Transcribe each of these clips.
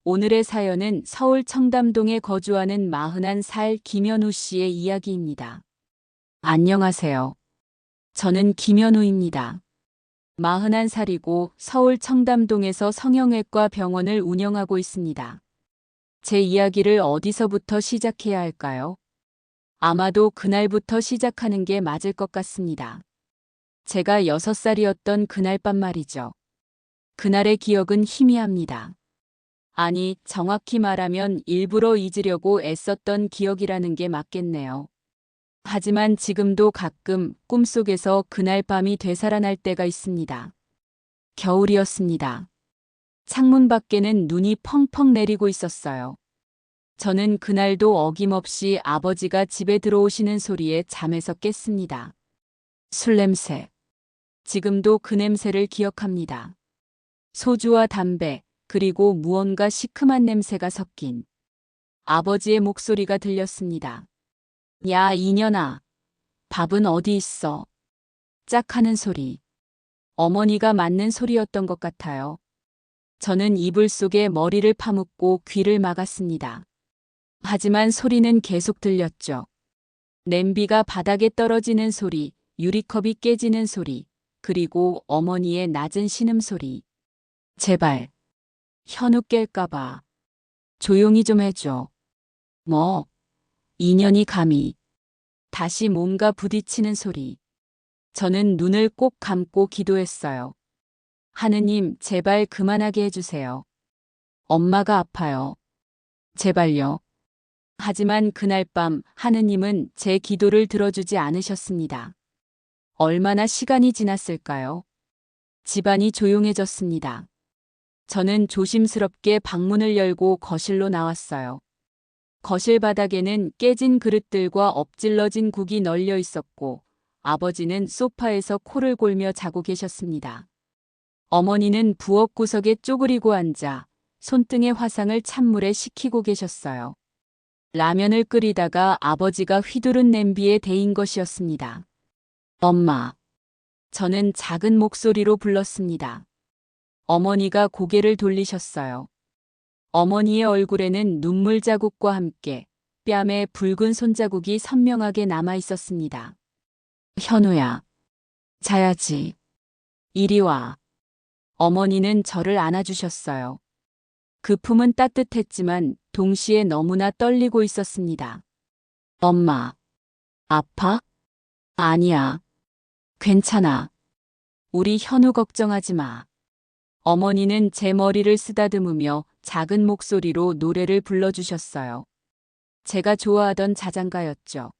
오늘의 사연은 서울 청담동에 거주하는 41살 김현우 씨의 이야기입니다. 안녕하세요. 저는 김현우입니다. 41살이고 서울 청담동에서 성형외과 병원을 운영하고 있습니다. 제 이야기를 어디서부터 시작해야 할까요? 아마도 그날부터 시작하는 게 맞을 것 같습니다. 제가 6살이었던 그날 밤 말이죠. 그날의 기억은 희미합니다. 아니, 정확히 말하면 일부러 잊으려고 애썼던 기억이라는 게 맞겠네요. 하지만 지금도 가끔 꿈속에서 그날 밤이 되살아날 때가 있습니다. 겨울이었습니다. 창문 밖에는 눈이 펑펑 내리고 있었어요. 저는 그날도 어김없이 아버지가 집에 들어오시는 소리에 잠에서 깼습니다. 술 냄새. 지금도 그 냄새를 기억합니다. 소주와 담배, 그리고 무언가 시큼한 냄새가 섞인 아버지의 목소리가 들렸습니다. 야, 이년아. 밥은 어디 있어? 짝 하는 소리. 어머니가 맞는 소리였던 것 같아요. 저는 이불 속에 머리를 파묻고 귀를 막았습니다. 하지만 소리는 계속 들렸죠. 냄비가 바닥에 떨어지는 소리, 유리컵이 깨지는 소리, 그리고 어머니의 낮은 신음소리. 제발. 현우 깰까봐. 조용히 좀 해줘. 뭐, 인연이 감히. 다시 뭔가 부딪히는 소리. 저는 눈을 꼭 감고 기도했어요. 하느님, 제발 그만하게 해주세요. 엄마가 아파요. 제발요. 하지만 그날 밤 하느님은 제 기도를 들어주지 않으셨습니다. 얼마나 시간이 지났을까요? 집안이 조용해졌습니다. 저는 조심스럽게 방문을 열고 거실로 나왔어요. 거실 바닥에는 깨진 그릇들과 엎질러진 국이 널려 있었고 아버지는 소파에서 코를 골며 자고 계셨습니다. 어머니는 부엌 구석에 쪼그리고 앉아 손등의 화상을 찬물에 식히고 계셨어요. 라면을 끓이다가 아버지가 휘두른 냄비에 데인 것이었습니다. 엄마. 저는 작은 목소리로 불렀습니다. 어머니가 고개를 돌리셨어요. 어머니의 얼굴에는 눈물 자국과 함께 뺨에 붉은 손자국이 선명하게 남아 있었습니다. 현우야. 자야지. 이리 와. 어머니는 저를 안아주셨어요. 그 품은 따뜻했지만 동시에 너무나 떨리고 있었습니다. 엄마. 아파? 아니야. 괜찮아. 우리 현우 걱정하지 마. 어머니는 제 머리를 쓰다듬으며 작은 목소리로 노래를 불러주셨어요. 제가 좋아하던 자장가였죠.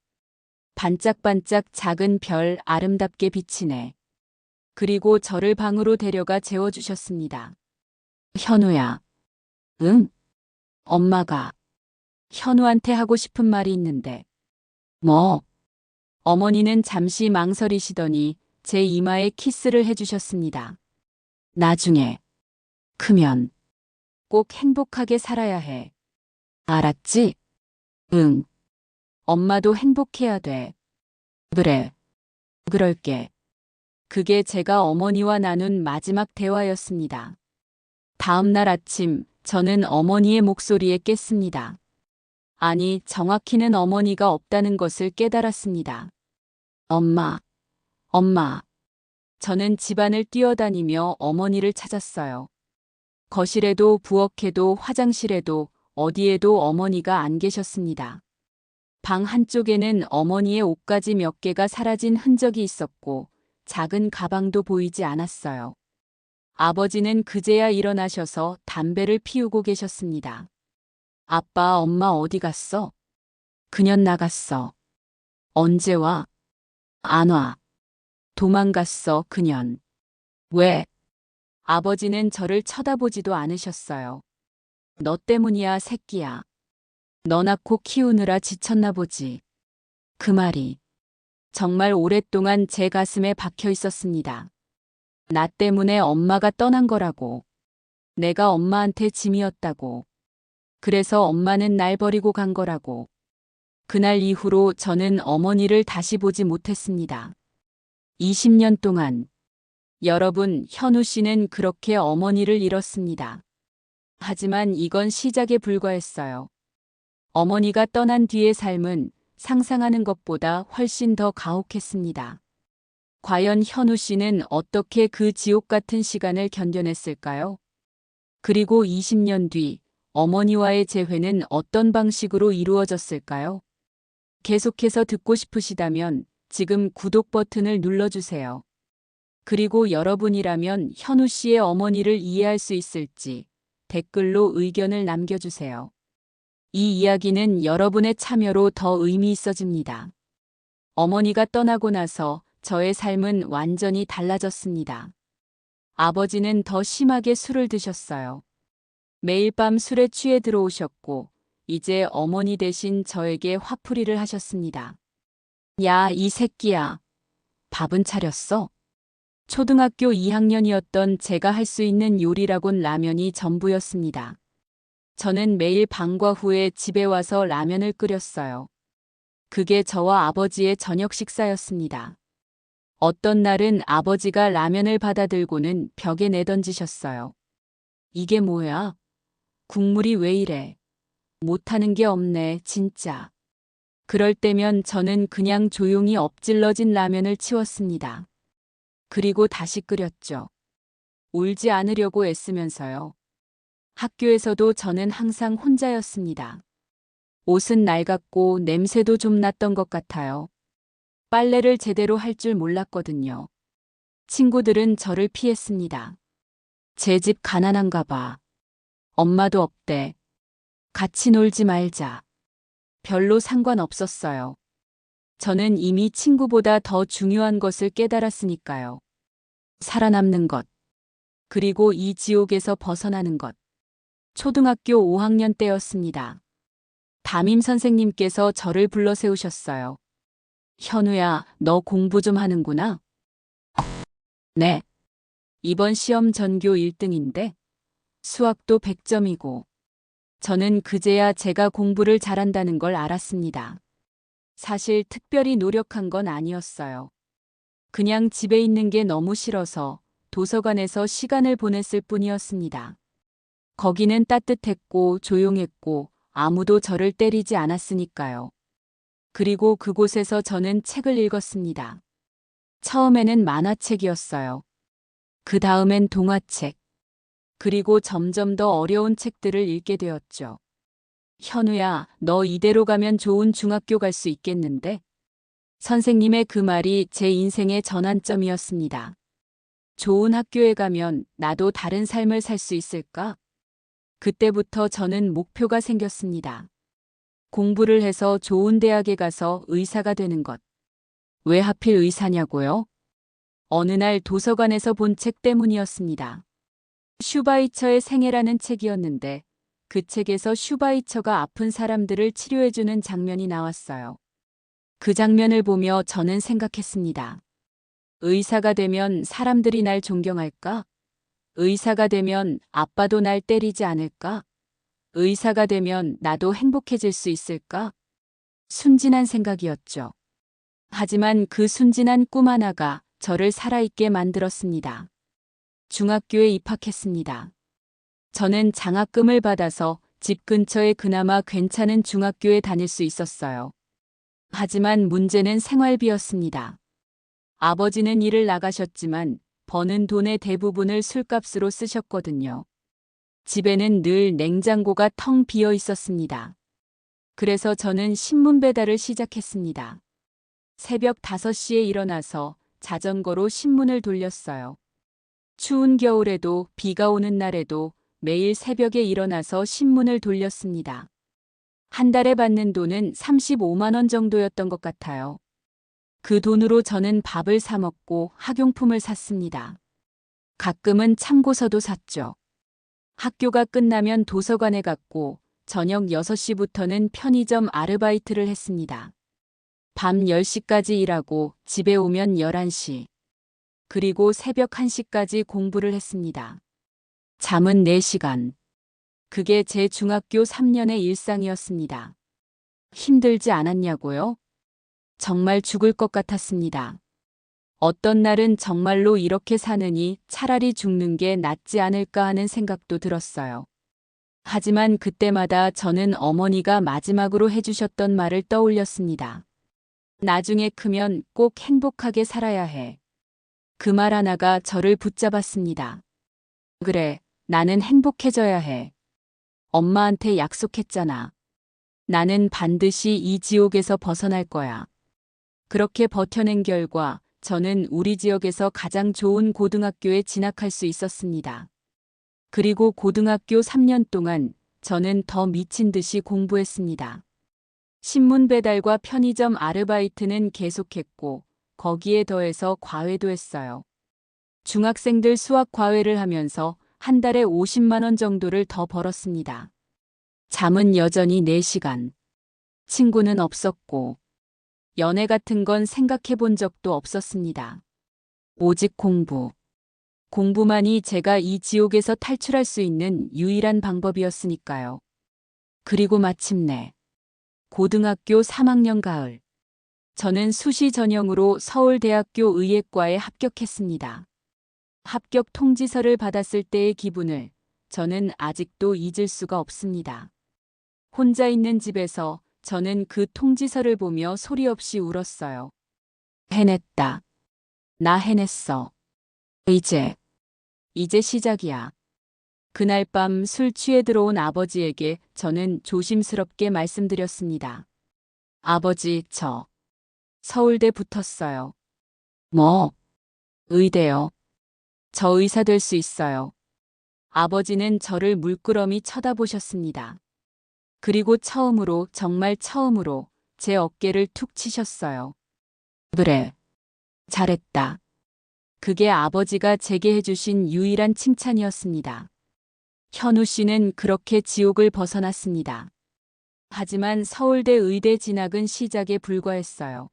반짝반짝 작은 별 아름답게 비치네. 그리고 저를 방으로 데려가 재워주셨습니다. 현우야. 응? 엄마가 현우한테 하고 싶은 말이 있는데. 뭐? 어머니는 잠시 망설이시더니 제 이마에 키스를 해주셨습니다. 나중에 크면 꼭 행복하게 살아야 해. 알았지? 응. 엄마도 행복해야 돼. 그래. 그럴게. 그게 제가 어머니와 나눈 마지막 대화였습니다. 다음 날 아침 저는 어머니의 목소리에 깼습니다. 아니, 정확히는 어머니가 없다는 것을 깨달았습니다. 엄마, 엄마. 저는 집안을 뛰어다니며 어머니를 찾았어요. 거실에도 부엌에도 화장실에도 어디에도 어머니가 안 계셨습니다. 방 한쪽에는 어머니의 옷가지 몇 개가 사라진 흔적이 있었고 작은 가방도 보이지 않았어요. 아버지는 그제야 일어나셔서 담배를 피우고 계셨습니다. 아빠, 엄마 어디 갔어? 그년 나갔어. 언제 와? 안 와. 도망갔어, 그년. 왜? 아버지는 저를 쳐다보지도 않으셨어요. 너 때문이야, 새끼야. 너 낳고 키우느라 지쳤나 보지. 그 말이 정말 오랫동안 제 가슴에 박혀 있었습니다. 나 때문에 엄마가 떠난 거라고. 내가 엄마한테 짐이었다고. 그래서 엄마는 날 버리고 간 거라고. 그날 이후로 저는 어머니를 다시 보지 못했습니다. 20년 동안. 여러분, 현우 씨는 그렇게 어머니를 잃었습니다. 하지만 이건 시작에 불과했어요. 어머니가 떠난 뒤의 삶은 상상하는 것보다 훨씬 더 가혹했습니다. 과연 현우 씨는 어떻게 그 지옥 같은 시간을 견뎌냈을까요? 그리고 20년 뒤 어머니와의 재회는 어떤 방식으로 이루어졌을까요? 계속해서 듣고 싶으시다면 지금 구독 버튼을 눌러주세요. 그리고 여러분이라면 현우 씨의 어머니를 이해할 수 있을지 댓글로 의견을 남겨주세요. 이 이야기는 여러분의 참여로 더 의미 있어집니다. 어머니가 떠나고 나서 저의 삶은 완전히 달라졌습니다. 아버지는 더 심하게 술을 드셨어요. 매일 밤 술에 취해 들어오셨고, 이제 어머니 대신 저에게 화풀이를 하셨습니다. 야, 이 새끼야. 밥은 차렸어? 초등학교 2학년이었던 제가 할 수 있는 요리라곤 라면이 전부였습니다. 저는 매일 방과 후에 집에 와서 라면을 끓였어요. 그게 저와 아버지의 저녁 식사였습니다. 어떤 날은 아버지가 라면을 받아들고는 벽에 내던지셨어요. 이게 뭐야? 국물이 왜 이래? 못하는 게 없네, 진짜. 그럴 때면 저는 그냥 조용히 엎질러진 라면을 치웠습니다. 그리고 다시 끓였죠. 울지 않으려고 애쓰면서요. 학교에서도 저는 항상 혼자였습니다. 옷은 낡았고 냄새도 좀 났던 것 같아요. 빨래를 제대로 할 줄 몰랐거든요. 친구들은 저를 피했습니다. 제 집 가난한가 봐. 엄마도 없대. 같이 놀지 말자. 별로 상관없었어요. 저는 이미 친구보다 더 중요한 것을 깨달았으니까요. 살아남는 것. 그리고 이 지옥에서 벗어나는 것. 초등학교 5학년 때였습니다. 담임 선생님께서 저를 불러 세우셨어요. 현우야, 너 공부 좀 하는구나? 네. 이번 시험 전교 1등인데 수학도 100점이고 저는 그제야 제가 공부를 잘한다는 걸 알았습니다. 사실 특별히 노력한 건 아니었어요. 그냥 집에 있는 게 너무 싫어서 도서관에서 시간을 보냈을 뿐이었습니다. 거기는 따뜻했고 조용했고 아무도 저를 때리지 않았으니까요. 그리고 그곳에서 저는 책을 읽었습니다. 처음에는 만화책이었어요. 그 다음엔 동화책. 그리고 점점 더 어려운 책들을 읽게 되었죠. 현우야, 너 이대로 가면 좋은 중학교 갈 수 있겠는데? 선생님의 그 말이 제 인생의 전환점이었습니다. 좋은 학교에 가면 나도 다른 삶을 살 수 있을까? 그때부터 저는 목표가 생겼습니다. 공부를 해서 좋은 대학에 가서 의사가 되는 것. 왜 하필 의사냐고요? 어느 날 도서관에서 본 책 때문이었습니다. 슈바이처의 생애라는 책이었는데 그 책에서 슈바이처가 아픈 사람들을 치료해주는 장면이 나왔어요. 그 장면을 보며 저는 생각했습니다. 의사가 되면 사람들이 날 존경할까? 의사가 되면 아빠도 날 때리지 않을까? 의사가 되면 나도 행복해질 수 있을까? 순진한 생각이었죠. 하지만 그 순진한 꿈 하나가 저를 살아있게 만들었습니다. 중학교에 입학했습니다. 저는 장학금을 받아서 집 근처에 그나마 괜찮은 중학교에 다닐 수 있었어요. 하지만 문제는 생활비였습니다. 아버지는 일을 나가셨지만 버는 돈의 대부분을 술값으로 쓰셨거든요. 집에는 늘 냉장고가 텅 비어 있었습니다. 그래서 저는 신문 배달을 시작했습니다. 새벽 5시에 일어나서 자전거로 신문을 돌렸어요. 추운 겨울에도 비가 오는 날에도 매일 새벽에 일어나서 신문을 돌렸습니다. 한 달에 받는 돈은 35만 원 정도였던 것 같아요. 그 돈으로 저는 밥을 사 먹고 학용품을 샀습니다. 가끔은 참고서도 샀죠. 학교가 끝나면 도서관에 갔고 저녁 6시부터는 편의점 아르바이트를 했습니다. 밤 10시까지 일하고 집에 오면 11시. 그리고 새벽 1시까지 공부를 했습니다. 잠은 4시간. 그게 제 중학교 3년의 일상이었습니다. 힘들지 않았냐고요? 정말 죽을 것 같았습니다. 어떤 날은 정말로 이렇게 사느니 차라리 죽는 게 낫지 않을까 하는 생각도 들었어요. 하지만 그때마다 저는 어머니가 마지막으로 해주셨던 말을 떠올렸습니다. 나중에 크면 꼭 행복하게 살아야 해. 그 말 하나가 저를 붙잡았습니다. 그래, 나는 행복해져야 해. 엄마한테 약속했잖아. 나는 반드시 이 지옥에서 벗어날 거야. 그렇게 버텨낸 결과 저는 우리 지역에서 가장 좋은 고등학교에 진학할 수 있었습니다. 그리고 고등학교 3년 동안 저는 더 미친 듯이 공부했습니다. 신문 배달과 편의점 아르바이트는 계속했고 거기에 더해서 과외도 했어요. 중학생들 수학 과외를 하면서 한 달에 50만 원 정도를 더 벌었습니다. 잠은 여전히 4시간. 친구는 없었고 연애 같은 건 생각해 본 적도 없었습니다. 오직 공부. 공부만이 제가 이 지옥에서 탈출할 수 있는 유일한 방법이었으니까요. 그리고 마침내 고등학교 3학년 가을. 저는 수시 전형으로 서울대학교 의예과에 합격했습니다. 합격 통지서를 받았을 때의 기분을 저는 아직도 잊을 수가 없습니다. 혼자 있는 집에서 저는 그 통지서를 보며 소리 없이 울었어요. 해냈다. 나 해냈어. 이제 시작이야. 그날 밤 술 취해 들어온 아버지에게 저는 조심스럽게 말씀드렸습니다. 아버지, 저 서울대 붙었어요. 뭐? 의대요. 저 의사 될 수 있어요. 아버지는 저를 물끄러미 쳐다보셨습니다. 그리고 처음으로, 정말 처음으로 제 어깨를 툭 치셨어요. 그래. 잘했다. 그게 아버지가 제게 해주신 유일한 칭찬이었습니다. 현우 씨는 그렇게 지옥을 벗어났습니다. 하지만 서울대 의대 진학은 시작에 불과했어요.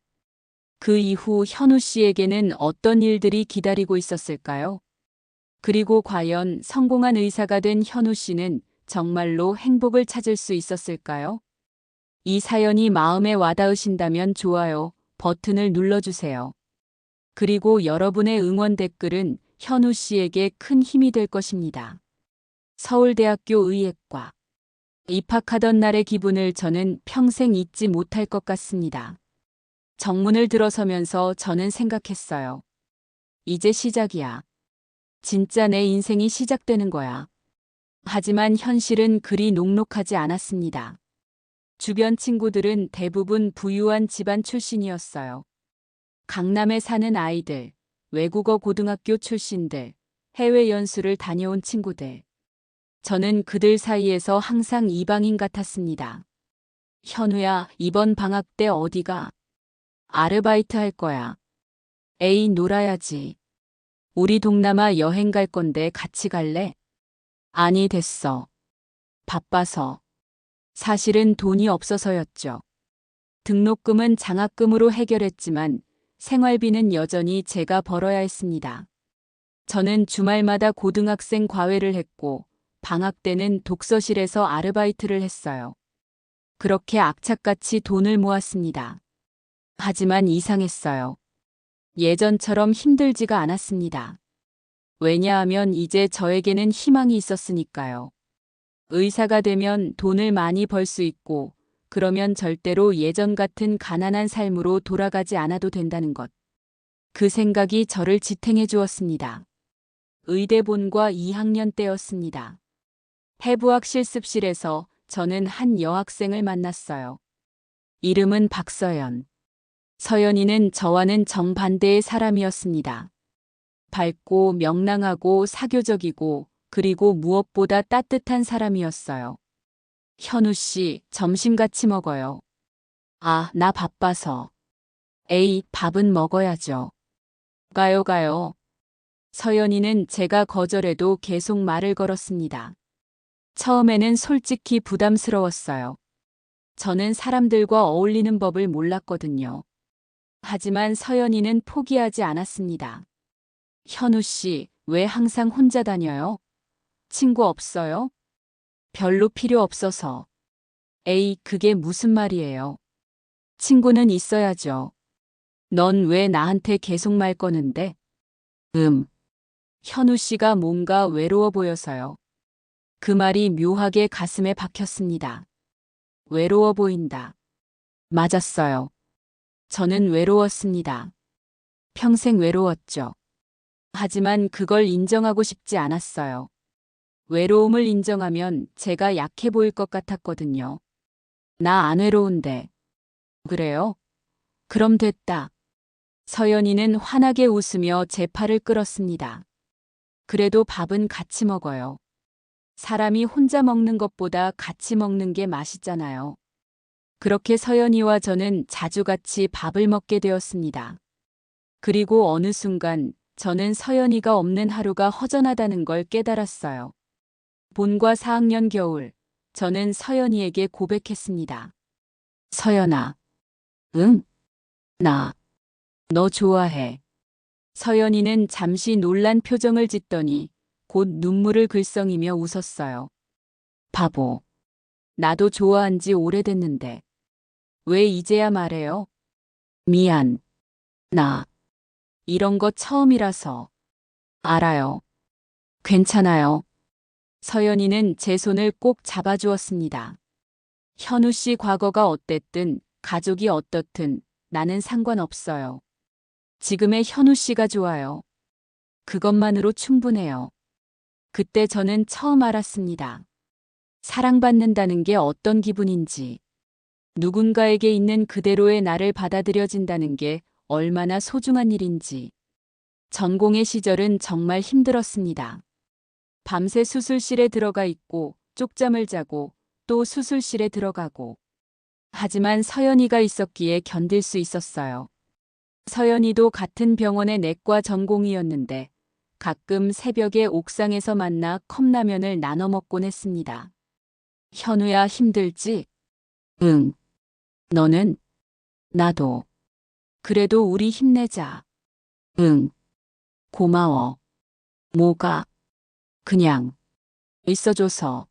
그 이후 현우 씨에게는 어떤 일들이 기다리고 있었을까요? 그리고 과연 성공한 의사가 된 현우 씨는 정말로 행복을 찾을 수 있었을까요? 이 사연이 마음에 와닿으신다면 좋아요 버튼을 눌러주세요. 그리고 여러분의 응원 댓글은 현우 씨에게 큰 힘이 될 것입니다. 서울대학교 의예과. 입학하던 날의 기분을 저는 평생 잊지 못할 것 같습니다. 정문을 들어서면서 저는 생각했어요. 이제 시작이야. 진짜 내 인생이 시작되는 거야. 하지만 현실은 그리 녹록하지 않았습니다. 주변 친구들은 대부분 부유한 집안 출신이었어요. 강남에 사는 아이들, 외국어 고등학교 출신들, 해외 연수를 다녀온 친구들. 저는 그들 사이에서 항상 이방인 같았습니다. 현우야, 이번 방학 때 어디가? 아르바이트 할 거야. 에이, 놀아야지. 우리 동남아 여행 갈 건데 같이 갈래? 아니, 됐어. 바빠서. 사실은 돈이 없어서였죠. 등록금은 장학금으로 해결했지만 생활비는 여전히 제가 벌어야 했습니다. 저는 주말마다 고등학생 과외를 했고 방학 때는 독서실에서 아르바이트를 했어요. 그렇게 악착같이 돈을 모았습니다. 하지만 이상했어요. 예전처럼 힘들지가 않았습니다. 왜냐하면 이제 저에게는 희망이 있었으니까요. 의사가 되면 돈을 많이 벌 수 있고 그러면 절대로 예전 같은 가난한 삶으로 돌아가지 않아도 된다는 것. 그 생각이 저를 지탱해 주었습니다. 의대본과 2학년 때였습니다. 해부학 실습실에서 저는 한 여학생을 만났어요. 이름은 박서연. 서연이는 저와는 정반대의 사람이었습니다. 밝고 명랑하고 사교적이고 그리고 무엇보다 따뜻한 사람이었어요. 현우 씨, 점심 같이 먹어요. 아, 나 바빠서. 에이, 밥은 먹어야죠. 가요. 서연이는 제가 거절해도 계속 말을 걸었습니다. 처음에는 솔직히 부담스러웠어요. 저는 사람들과 어울리는 법을 몰랐거든요. 하지만 서연이는 포기하지 않았습니다. 현우 씨, 왜 항상 혼자 다녀요? 친구 없어요? 별로 필요 없어서. 에이, 그게 무슨 말이에요? 친구는 있어야죠. 넌 왜 나한테 계속 말 거는데? 현우 씨가 뭔가 외로워 보여서요. 그 말이 묘하게 가슴에 박혔습니다. 외로워 보인다. 맞았어요. 저는 외로웠습니다. 평생 외로웠죠. 하지만 그걸 인정하고 싶지 않았어요. 외로움을 인정하면 제가 약해 보일 것 같았거든요. 나 안 외로운데. 그래요? 그럼 됐다. 서연이는 환하게 웃으며 제 팔을 끌었습니다. 그래도 밥은 같이 먹어요. 사람이 혼자 먹는 것보다 같이 먹는 게 맛있잖아요. 그렇게 서연이와 저는 자주 같이 밥을 먹게 되었습니다. 그리고 어느 순간 저는 서연이가 없는 하루가 허전하다는 걸 깨달았어요. 본과 4학년 겨울, 저는 서연이에게 고백했습니다. 서연아. 응? 나. 너 좋아해. 서연이는 잠시 놀란 표정을 짓더니 곧 눈물을 글썽이며 웃었어요. 바보. 나도 좋아한 지 오래됐는데. 왜 이제야 말해요? 미안. 나. 이런 거 처음이라서. 알아요. 괜찮아요. 서연이는 제 손을 꼭 잡아주었습니다. 현우 씨 과거가 어땠든 가족이 어떻든 나는 상관없어요. 지금의 현우 씨가 좋아요. 그것만으로 충분해요. 그때 저는 처음 알았습니다. 사랑받는다는 게 어떤 기분인지, 누군가에게 있는 그대로의 나를 받아들여진다는 게 얼마나 소중한 일인지. 전공의 시절은 정말 힘들었습니다. 밤새 수술실에 들어가 있고 쪽잠을 자고 또 수술실에 들어가고. 하지만 서연이가 있었기에 견딜 수 있었어요. 서연이도 같은 병원의 내과 전공이었는데 가끔 새벽에 옥상에서 만나 컵라면을 나눠 먹곤 했습니다. 현우야, 힘들지? 응. 너는? 나도. 그래도 우리 힘내자. 응. 고마워. 뭐가? 그냥 있어줘서.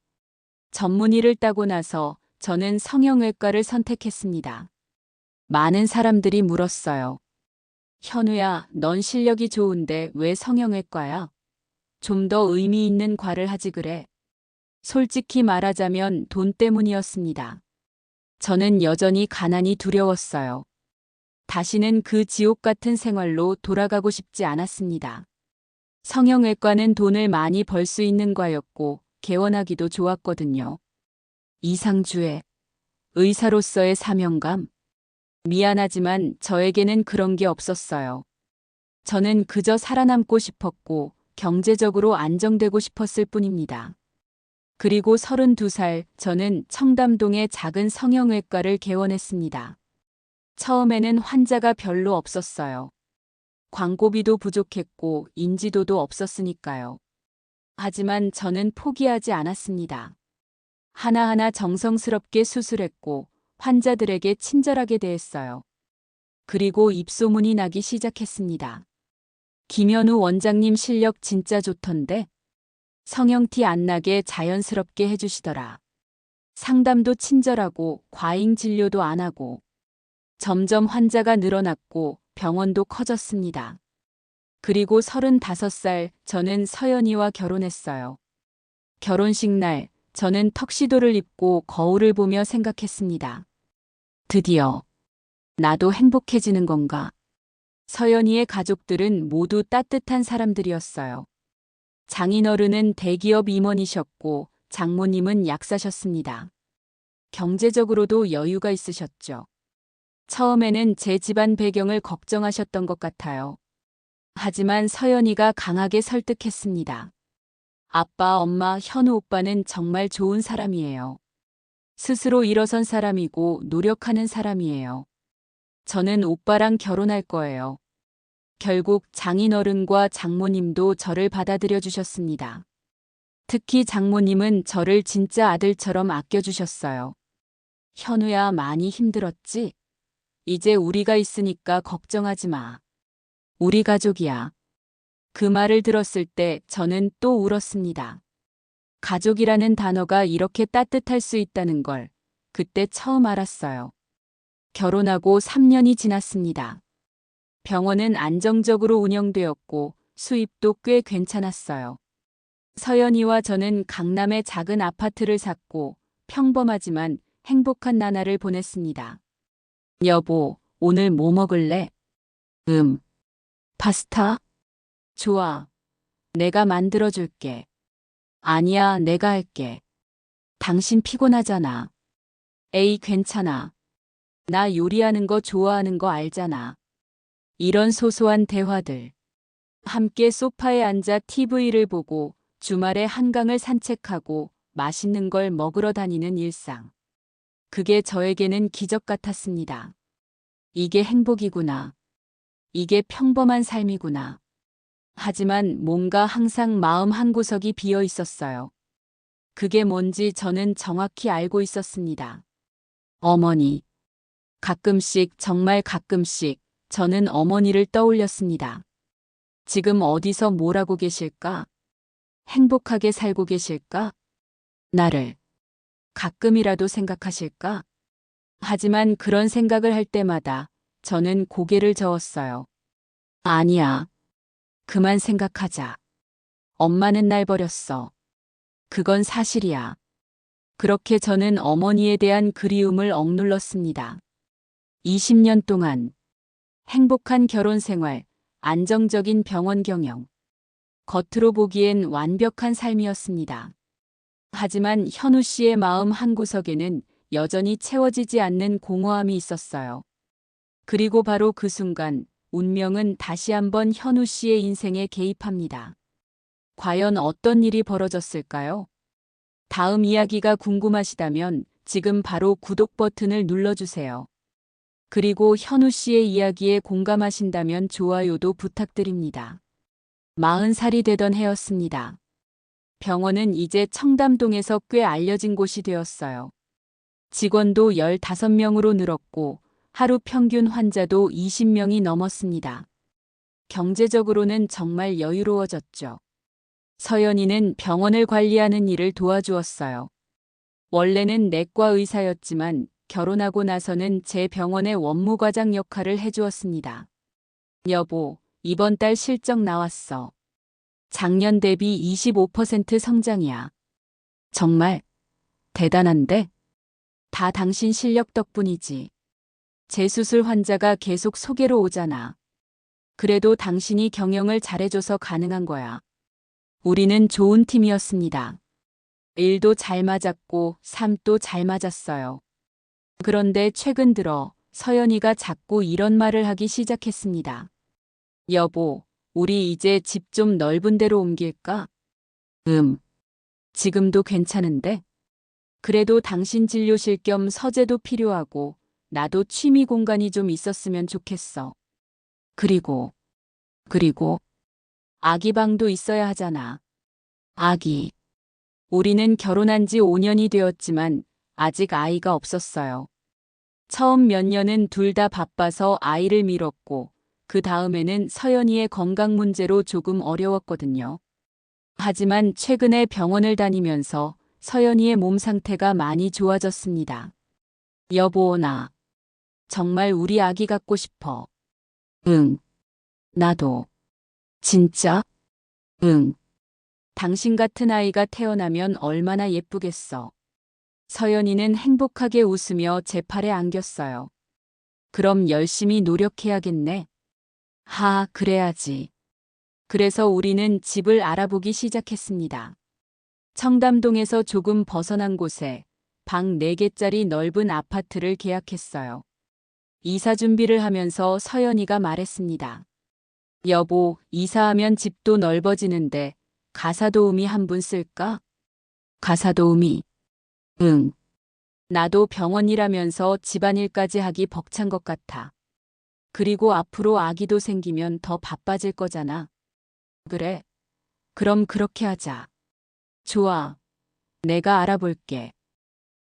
전문의를 따고 나서 저는 성형외과를 선택했습니다. 많은 사람들이 물었어요. 현우야, 넌 실력이 좋은데 왜 성형외과야? 좀 더 의미 있는 과를 하지 그래. 솔직히 말하자면 돈 때문이었습니다. 저는 여전히 가난이 두려웠어요. 다시는 그 지옥 같은 생활로 돌아가고 싶지 않았습니다. 성형외과는 돈을 많이 벌 수 있는 과였고 개원하기도 좋았거든요. 이상주의 의사로서의 사명감. 미안하지만 저에게는 그런 게 없었어요. 저는 그저 살아남고 싶었고 경제적으로 안정되고 싶었을 뿐입니다. 그리고 32살 저는 청담동의 작은 성형외과를 개원했습니다. 처음에는 환자가 별로 없었어요. 광고비도 부족했고 인지도도 없었으니까요. 하지만 저는 포기하지 않았습니다. 하나하나 정성스럽게 수술했고 환자들에게 친절하게 대했어요. 그리고 입소문이 나기 시작했습니다. 김현우 원장님 실력 진짜 좋던데? 성형 티 안 나게 자연스럽게 해주시더라. 상담도 친절하고 과잉 진료도 안 하고. 점점 환자가 늘어났고 병원도 커졌습니다. 그리고 35살 저는 서연이와 결혼했어요. 결혼식 날 저는 턱시도를 입고 거울을 보며 생각했습니다. 드디어 나도 행복해지는 건가? 서연이의 가족들은 모두 따뜻한 사람들이었어요. 장인어른은 대기업 임원이셨고 장모님은 약사셨습니다. 경제적으로도 여유가 있으셨죠. 처음에는 제 집안 배경을 걱정하셨던 것 같아요. 하지만 서연이가 강하게 설득했습니다. 아빠, 엄마, 현우 오빠는 정말 좋은 사람이에요. 스스로 일어선 사람이고 노력하는 사람이에요. 저는 오빠랑 결혼할 거예요. 결국 장인어른과 장모님도 저를 받아들여 주셨습니다. 특히 장모님은 저를 진짜 아들처럼 아껴주셨어요. 현우야, 많이 힘들었지? 이제 우리가 있으니까 걱정하지 마. 우리 가족이야. 그 말을 들었을 때 저는 또 울었습니다. 가족이라는 단어가 이렇게 따뜻할 수 있다는 걸 그때 처음 알았어요. 결혼하고 3년이 지났습니다. 병원은 안정적으로 운영되었고 수입도 꽤 괜찮았어요. 서연이와 저는 강남의 작은 아파트를 샀고 평범하지만 행복한 나날을 보냈습니다. 여보, 오늘 뭐 먹을래? 파스타? 좋아. 내가 만들어줄게. 아니야, 내가 할게. 당신 피곤하잖아. 에이, 괜찮아. 나 요리하는 거 좋아하는 거 알잖아. 이런 소소한 대화들. 함께 소파에 앉아 TV를 보고 주말에 한강을 산책하고 맛있는 걸 먹으러 다니는 일상. 그게 저에게는 기적 같았습니다. 이게 행복이구나. 이게 평범한 삶이구나. 하지만 뭔가 항상 마음 한구석이 비어 있었어요. 그게 뭔지 저는 정확히 알고 있었습니다. 어머니. 가끔씩, 정말 가끔씩 저는 어머니를 떠올렸습니다. 지금 어디서 뭘 하고 계실까? 행복하게 살고 계실까? 나를 가끔이라도 생각하실까? 하지만 그런 생각을 할 때마다 저는 고개를 저었어요. 아니야. 그만 생각하자. 엄마는 날 버렸어. 그건 사실이야. 그렇게 저는 어머니에 대한 그리움을 억눌렀습니다. 20년 동안 행복한 결혼 생활, 안정적인 병원 경영. 겉으로 보기엔 완벽한 삶이었습니다. 하지만 현우 씨의 마음 한구석에는 여전히 채워지지 않는 공허함이 있었어요. 그리고 바로 그 순간 운명은 다시 한번 현우 씨의 인생에 개입합니다. 과연 어떤 일이 벌어졌을까요? 다음 이야기가 궁금하시다면 지금 바로 구독 버튼을 눌러주세요. 그리고 현우 씨의 이야기에 공감하신다면 좋아요도 부탁드립니다. 40살이 되던 해였습니다. 병원은 이제 청담동에서 꽤 알려진 곳이 되었어요. 직원도 15명으로 늘었고 하루 평균 환자도 20명이 넘었습니다. 경제적으로는 정말 여유로워졌죠. 서연이는 병원을 관리하는 일을 도와주었어요. 원래는 내과 의사였지만 결혼하고 나서는 제 병원의 원무과장 역할을 해주었습니다. 여보, 이번 달 실적 나왔어. 작년 대비 25% 성장이야. 정말 대단한데? 다 당신 실력 덕분이지. 재수술 환자가 계속 소개로 오잖아. 그래도 당신이 경영을 잘해줘서 가능한 거야. 우리는 좋은 팀이었습니다. 일도 잘 맞았고 삶도 잘 맞았어요. 그런데 최근 들어 서연이가 자꾸 이런 말을 하기 시작했습니다. 여보, 우리 이제 집 좀 넓은 데로 옮길까? 지금도 괜찮은데? 그래도 당신 진료실 겸 서재도 필요하고 나도 취미 공간이 좀 있었으면 좋겠어. 그리고 아기 방도 있어야 하잖아. 아기. 우리는 결혼한 지 5년이 되었지만 아직 아이가 없었어요. 처음 몇 년은 둘 다 바빠서 아이를 미뤘고 그 다음에는 서연이의 건강 문제로 조금 어려웠거든요. 하지만 최근에 병원을 다니면서 서연이의 몸 상태가 많이 좋아졌습니다. 여보, 나 정말 우리 아기 갖고 싶어. 응, 나도. 진짜? 응. 당신 같은 아이가 태어나면 얼마나 예쁘겠어. 서연이는 행복하게 웃으며 제 팔에 안겼어요. 그럼 열심히 노력해야겠네. 그래야지. 그래서 우리는 집을 알아보기 시작했습니다. 청담동에서 조금 벗어난 곳에 방 4개짜리 넓은 아파트를 계약했어요. 이사 준비를 하면서 서연이가 말했습니다. 여보, 이사하면 집도 넓어지는데 가사도우미 한 분 쓸까? 가사도우미? 응. 나도 병원 일하면서 집안일까지 하기 벅찬 것 같아. 그리고 앞으로 아기도 생기면 더 바빠질 거잖아. 그래. 그럼 그렇게 하자. 좋아. 내가 알아볼게.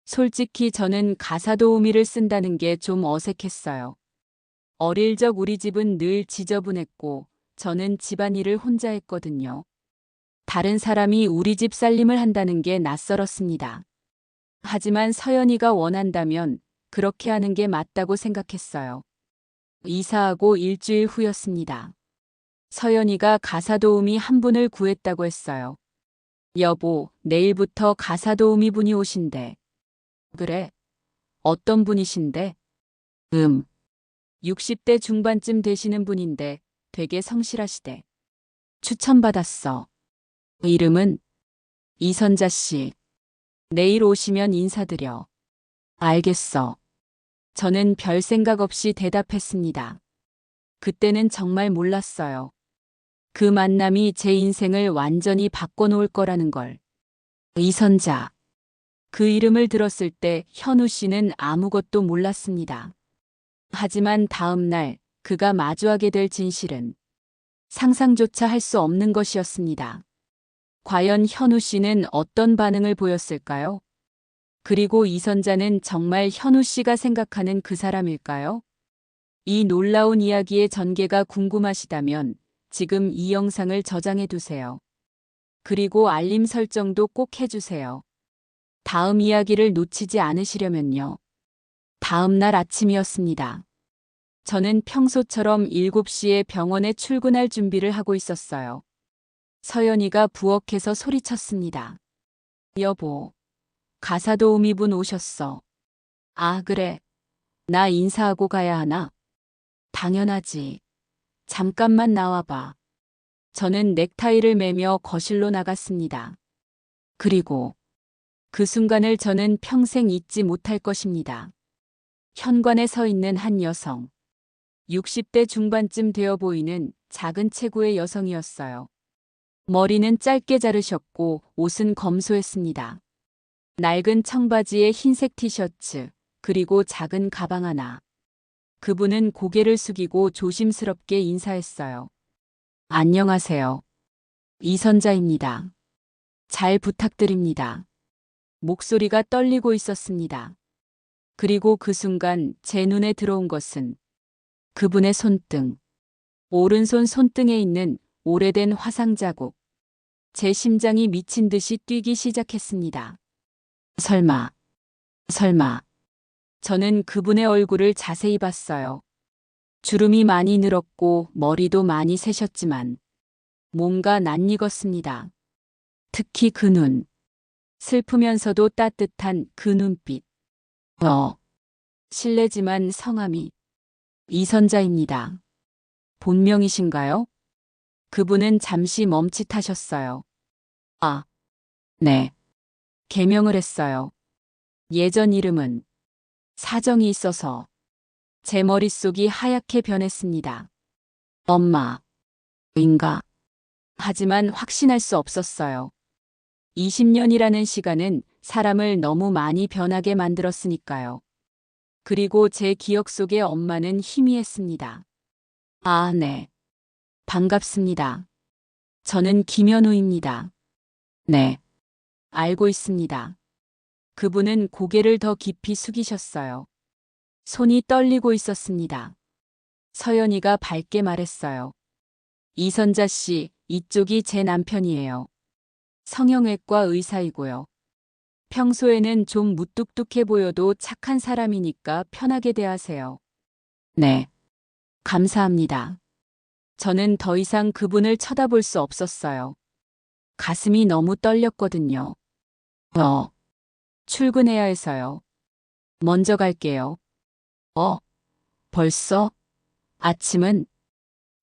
솔직히 저는 가사도우미를 쓴다는 게 좀 어색했어요. 어릴 적 우리 집은 늘 지저분했고 저는 집안일을 혼자 했거든요. 다른 사람이 우리 집 살림을 한다는 게 낯설었습니다. 하지만 서연이가 원한다면 그렇게 하는 게 맞다고 생각했어요. 이사하고 일주일 후였습니다. 서연이가 가사도우미 한 분을 구했다고 했어요. 여보, 내일부터 가사도우미 분이 오신대. 그래? 어떤 분이신데? 60대 중반쯤 되시는 분인데 되게 성실하시대. 추천받았어. 이름은 이선자 씨. 내일 오시면 인사드려. 알겠어. 저는 별 생각 없이 대답했습니다. 그때는 정말 몰랐어요. 그 만남이 제 인생을 완전히 바꿔놓을 거라는 걸. 이선자. 그 이름을 들었을 때 현우 씨는 아무것도 몰랐습니다. 하지만 다음 날 그가 마주하게 될 진실은 상상조차 할 수 없는 것이었습니다. 과연 현우 씨는 어떤 반응을 보였을까요? 그리고 이선자는 정말 현우 씨가 생각하는 그 사람일까요? 이 놀라운 이야기의 전개가 궁금하시다면 지금 이 영상을 저장해 두세요. 그리고 알림 설정도 꼭 해주세요. 다음 이야기를 놓치지 않으시려면요. 다음 날 아침이었습니다. 저는 평소처럼 7시에 병원에 출근할 준비를 하고 있었어요. 서연이가 부엌에서 소리쳤습니다. 여보, 가사도우미분 오셨어. 아, 그래. 나 인사하고 가야 하나? 당연하지. 잠깐만 나와봐. 저는 넥타이를 매며 거실로 나갔습니다. 그리고 그 순간을 저는 평생 잊지 못할 것입니다. 현관에 서 있는 한 여성. 60대 중반쯤 되어 보이는 작은 체구의 여성이었어요. 머리는 짧게 자르셨고 옷은 검소했습니다. 낡은 청바지에 흰색 티셔츠, 그리고 작은 가방 하나. 그분은 고개를 숙이고 조심스럽게 인사했어요. 안녕하세요. 이선자입니다. 잘 부탁드립니다. 목소리가 떨리고 있었습니다. 그리고 그 순간 제 눈에 들어온 것은 그분의 손등. 오른손 손등에 있는 오래된 화상 자국. 제 심장이 미친 듯이 뛰기 시작했습니다. 설마. 저는 그분의 얼굴을 자세히 봤어요. 주름이 많이 늘었고 머리도 많이 새셨지만 뭔가 낯익었습니다. 특히 그 눈. 슬프면서도 따뜻한 그 눈빛. 실례지만 성함이 이선자입니다. 본명이신가요? 그분은 잠시 멈칫하셨어요. 아, 네. 개명을 했어요. 예전 이름은 사정이 있어서 제 머릿속이 하얗게 변했습니다. 엄마인가? 하지만 확신할 수 없었어요. 20년이라는 시간은 사람을 너무 많이 변하게 만들었으니까요. 그리고 제 기억 속의 엄마는 희미했습니다. 아, 네. 반갑습니다. 저는 김현우입니다. 네. 알고 있습니다. 그분은 고개를 더 깊이 숙이셨어요. 손이 떨리고 있었습니다. 서연이가 밝게 말했어요. 이선자 씨, 이쪽이 제 남편이에요. 성형외과 의사이고요. 평소에는 좀 무뚝뚝해 보여도 착한 사람이니까 편하게 대하세요. 네. 감사합니다. 저는 더 이상 그분을 쳐다볼 수 없었어요. 가슴이 너무 떨렸거든요. 출근해야 해서요. 먼저 갈게요. 벌써? 아침은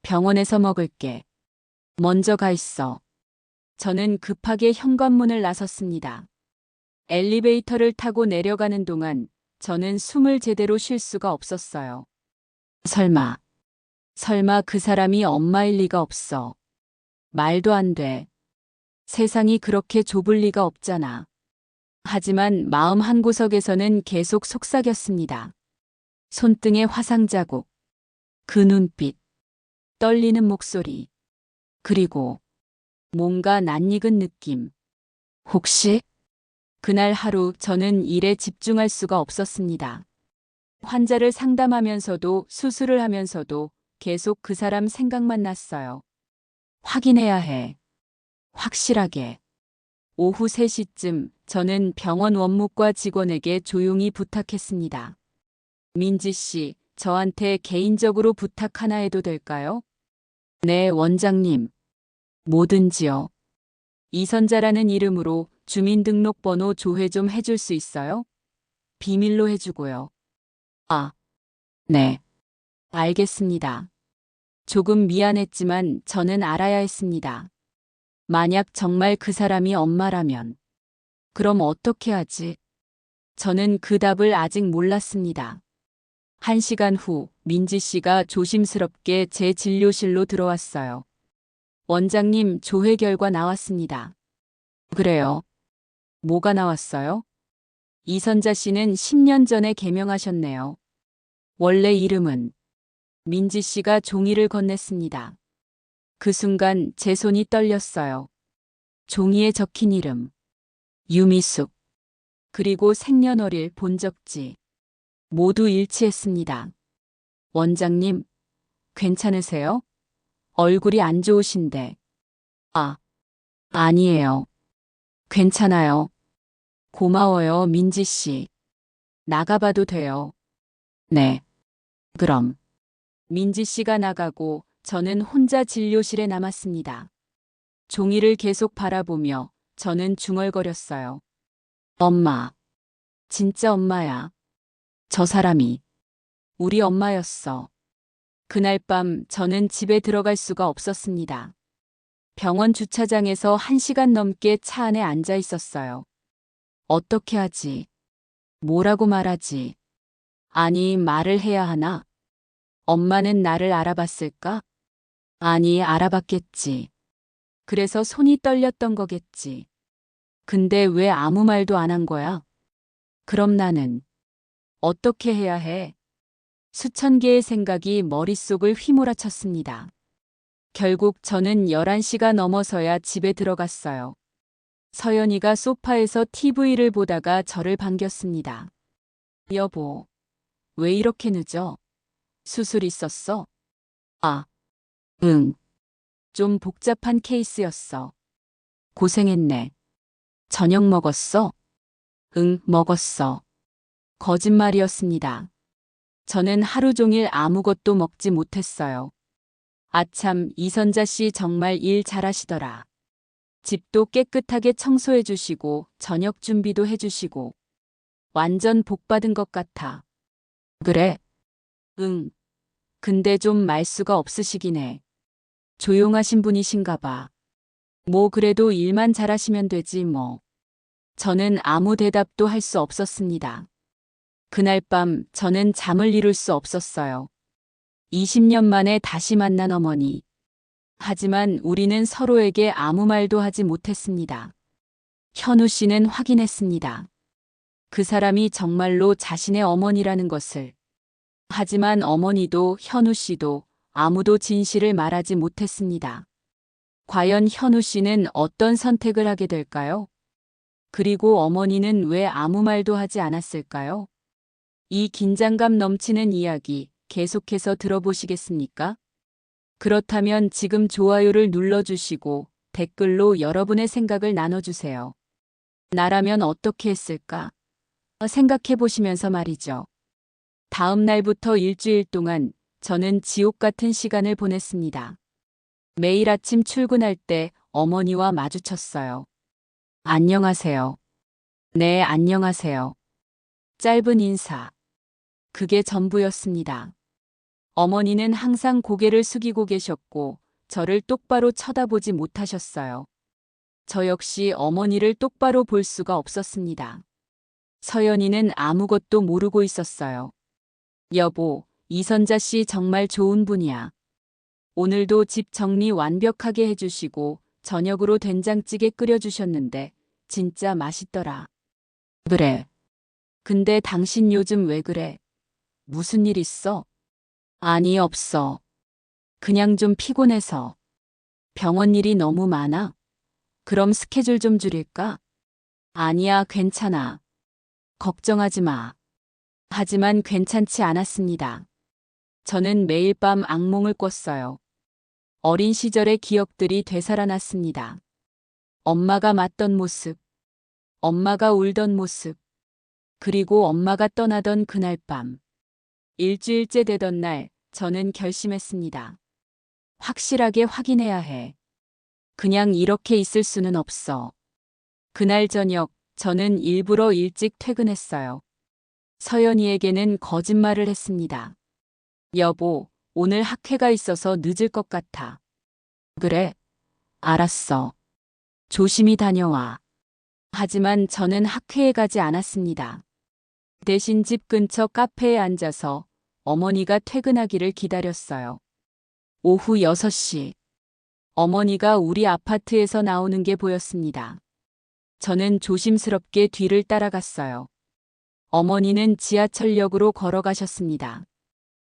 병원에서 먹을게. 먼저 가 있어. 저는 급하게 현관문을 나섰습니다. 엘리베이터를 타고 내려가는 동안 저는 숨을 제대로 쉴 수가 없었어요. 설마 그 사람이 엄마일 리가 없어. 말도 안 돼. 세상이 그렇게 좁을 리가 없잖아. 하지만 마음 한구석에서는 계속 속삭였습니다. 손등의 화상 자국, 그 눈빛, 떨리는 목소리, 그리고 뭔가 낯익은 느낌. 혹시? 그날 하루 저는 일에 집중할 수가 없었습니다. 환자를 상담하면서도 수술을 하면서도 계속 그 사람 생각만 났어요. 확인해야 해. 확실하게. 오후 3시쯤 저는 병원 원무과 직원에게 조용히 부탁했습니다. 민지 씨, 저한테 개인적으로 부탁 하나 해도 될까요? 네, 원장님. 뭐든지요. 이선자라는 이름으로 주민등록번호 조회 좀 해줄 수 있어요? 비밀로 해주고요. 아, 네. 알겠습니다. 조금 미안했지만 저는 알아야 했습니다. 만약 정말 그 사람이 엄마라면, 그럼 어떻게 하지? 저는 그 답을 아직 몰랐습니다. 1시간 후, 민지 씨가 조심스럽게 제 진료실로 들어왔어요. 원장님, 조회 결과 나왔습니다. 그래요. 뭐가 나왔어요? 이선자 씨는 10년 전에 개명하셨네요. 원래 이름은 민지 씨가 종이를 건넸습니다. 그 순간 제 손이 떨렸어요. 종이에 적힌 이름, 유미숙, 그리고 생년월일 본적지, 모두 일치했습니다. 원장님, 괜찮으세요? 얼굴이 안 좋으신데. 아, 아니에요. 괜찮아요. 고마워요, 민지 씨. 나가봐도 돼요. 네. 그럼. 민지 씨가 나가고 저는 혼자 진료실에 남았습니다. 종이를 계속 바라보며 저는 중얼거렸어요. 엄마. 진짜 엄마야. 저 사람이 우리 엄마였어. 그날 밤 저는 집에 들어갈 수가 없었습니다. 병원 주차장에서 1시간 넘게 차 안에 앉아 있었어요. 어떻게 하지? 뭐라고 말하지? 아니, 말을 해야 하나? 엄마는 나를 알아봤을까? 아니, 알아봤겠지. 그래서 손이 떨렸던 거겠지. 근데 왜 아무 말도 안 한 거야? 그럼 나는 어떻게 해야 해? 수천 개의 생각이 머릿속을 휘몰아쳤습니다. 결국 저는 11시가 넘어서야 집에 들어갔어요. 서연이가 소파에서 TV를 보다가 저를 반겼습니다. 여보, 왜 이렇게 늦어? 수술 있었어? 아, 응. 좀 복잡한 케이스였어. 고생했네. 저녁 먹었어? 응, 먹었어. 거짓말이었습니다. 저는 하루 종일 아무것도 먹지 못했어요. 아참, 이선자 씨 정말 일 잘하시더라. 집도 깨끗하게 청소해 주시고, 저녁 준비도 해 주시고. 완전 복 받은 것 같아. 그래? 응. 근데 좀 말수가 없으시긴 해. 조용하신 분이신가 봐. 뭐 그래도 일만 잘하시면 되지 뭐. 저는 아무 대답도 할 수 없었습니다. 그날 밤 저는 잠을 이룰 수 없었어요. 20년 만에 다시 만난 어머니. 하지만 우리는 서로에게 아무 말도 하지 못했습니다. 현우 씨는 확인했습니다. 그 사람이 정말로 자신의 어머니라는 것을. 하지만 어머니도 현우 씨도 아무도 진실을 말하지 못했습니다. 과연 현우 씨는 어떤 선택을 하게 될까요? 그리고 어머니는 왜 아무 말도 하지 않았을까요? 이 긴장감 넘치는 이야기 계속해서 들어보시겠습니까? 그렇다면 지금 좋아요를 눌러주시고 댓글로 여러분의 생각을 나눠주세요. 나라면 어떻게 했을까? 생각해 보시면서 말이죠. 다음 날부터 일주일 동안 저는 지옥 같은 시간을 보냈습니다. 매일 아침 출근할 때 어머니와 마주쳤어요. 안녕하세요. 네, 안녕하세요. 짧은 인사. 그게 전부였습니다. 어머니는 항상 고개를 숙이고 계셨고 저를 똑바로 쳐다보지 못하셨어요. 저 역시 어머니를 똑바로 볼 수가 없었습니다. 서연이는 아무것도 모르고 있었어요. 여보, 이선자 씨 정말 좋은 분이야. 오늘도 집 정리 완벽하게 해주시고 저녁으로 된장찌개 끓여주셨는데 진짜 맛있더라. 그래. 근데 당신 요즘 왜 그래? 무슨 일 있어? 아니, 없어. 그냥 좀 피곤해서. 병원 일이 너무 많아? 그럼 스케줄 좀 줄일까? 아니야, 괜찮아. 걱정하지 마. 하지만 괜찮지 않았습니다. 저는 매일 밤 악몽을 꿨어요. 어린 시절의 기억들이 되살아났습니다. 엄마가 맞던 모습, 엄마가 울던 모습, 그리고 엄마가 떠나던 그날 밤. 일주일째 되던 날, 저는 결심했습니다. 확실하게 확인해야 해. 그냥 이렇게 있을 수는 없어. 그날 저녁, 저는 일부러 일찍 퇴근했어요. 서연이에게는 거짓말을 했습니다. 여보, 오늘 학회가 있어서 늦을 것 같아. 그래, 알았어. 조심히 다녀와. 하지만 저는 학회에 가지 않았습니다. 대신 집 근처 카페에 앉아서 어머니가 퇴근하기를 기다렸어요. 오후 6시. 어머니가 우리 아파트에서 나오는 게 보였습니다. 저는 조심스럽게 뒤를 따라갔어요. 어머니는 지하철역으로 걸어가셨습니다.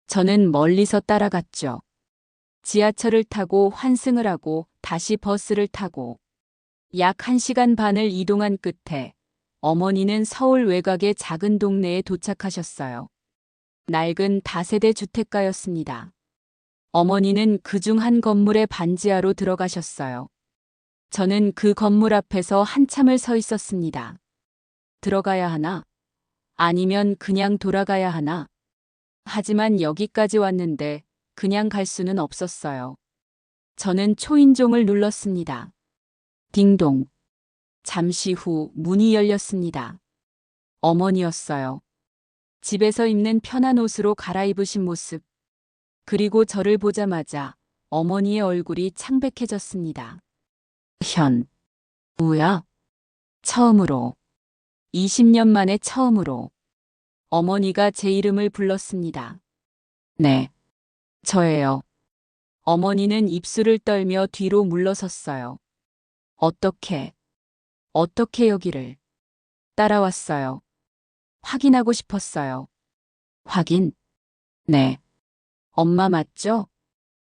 저는 멀리서 따라갔죠. 지하철을 타고 환승을 하고 다시 버스를 타고 약 1시간 반을 이동한 끝에 어머니는 서울 외곽의 작은 동네에 도착하셨어요. 낡은 다세대 주택가였습니다. 어머니는 그중 한 건물의 반지하로 들어가셨어요. 저는 그 건물 앞에서 한참을 서 있었습니다. 들어가야 하나? 아니면 그냥 돌아가야 하나? 하지만 여기까지 왔는데 그냥 갈 수는 없었어요. 저는 초인종을 눌렀습니다. 딩동. 잠시 후 문이 열렸습니다. 어머니였어요. 집에서 입는 편한 옷으로 갈아입으신 모습. 그리고 저를 보자마자 어머니의 얼굴이 창백해졌습니다. 우야? 처음으로. 20년 만에 처음으로. 어머니가 제 이름을 불렀습니다. 네. 저예요. 어머니는 입술을 떨며 뒤로 물러섰어요. 어떻게 여기를 따라왔어요. 확인하고 싶었어요. 확인? 네. 엄마 맞죠?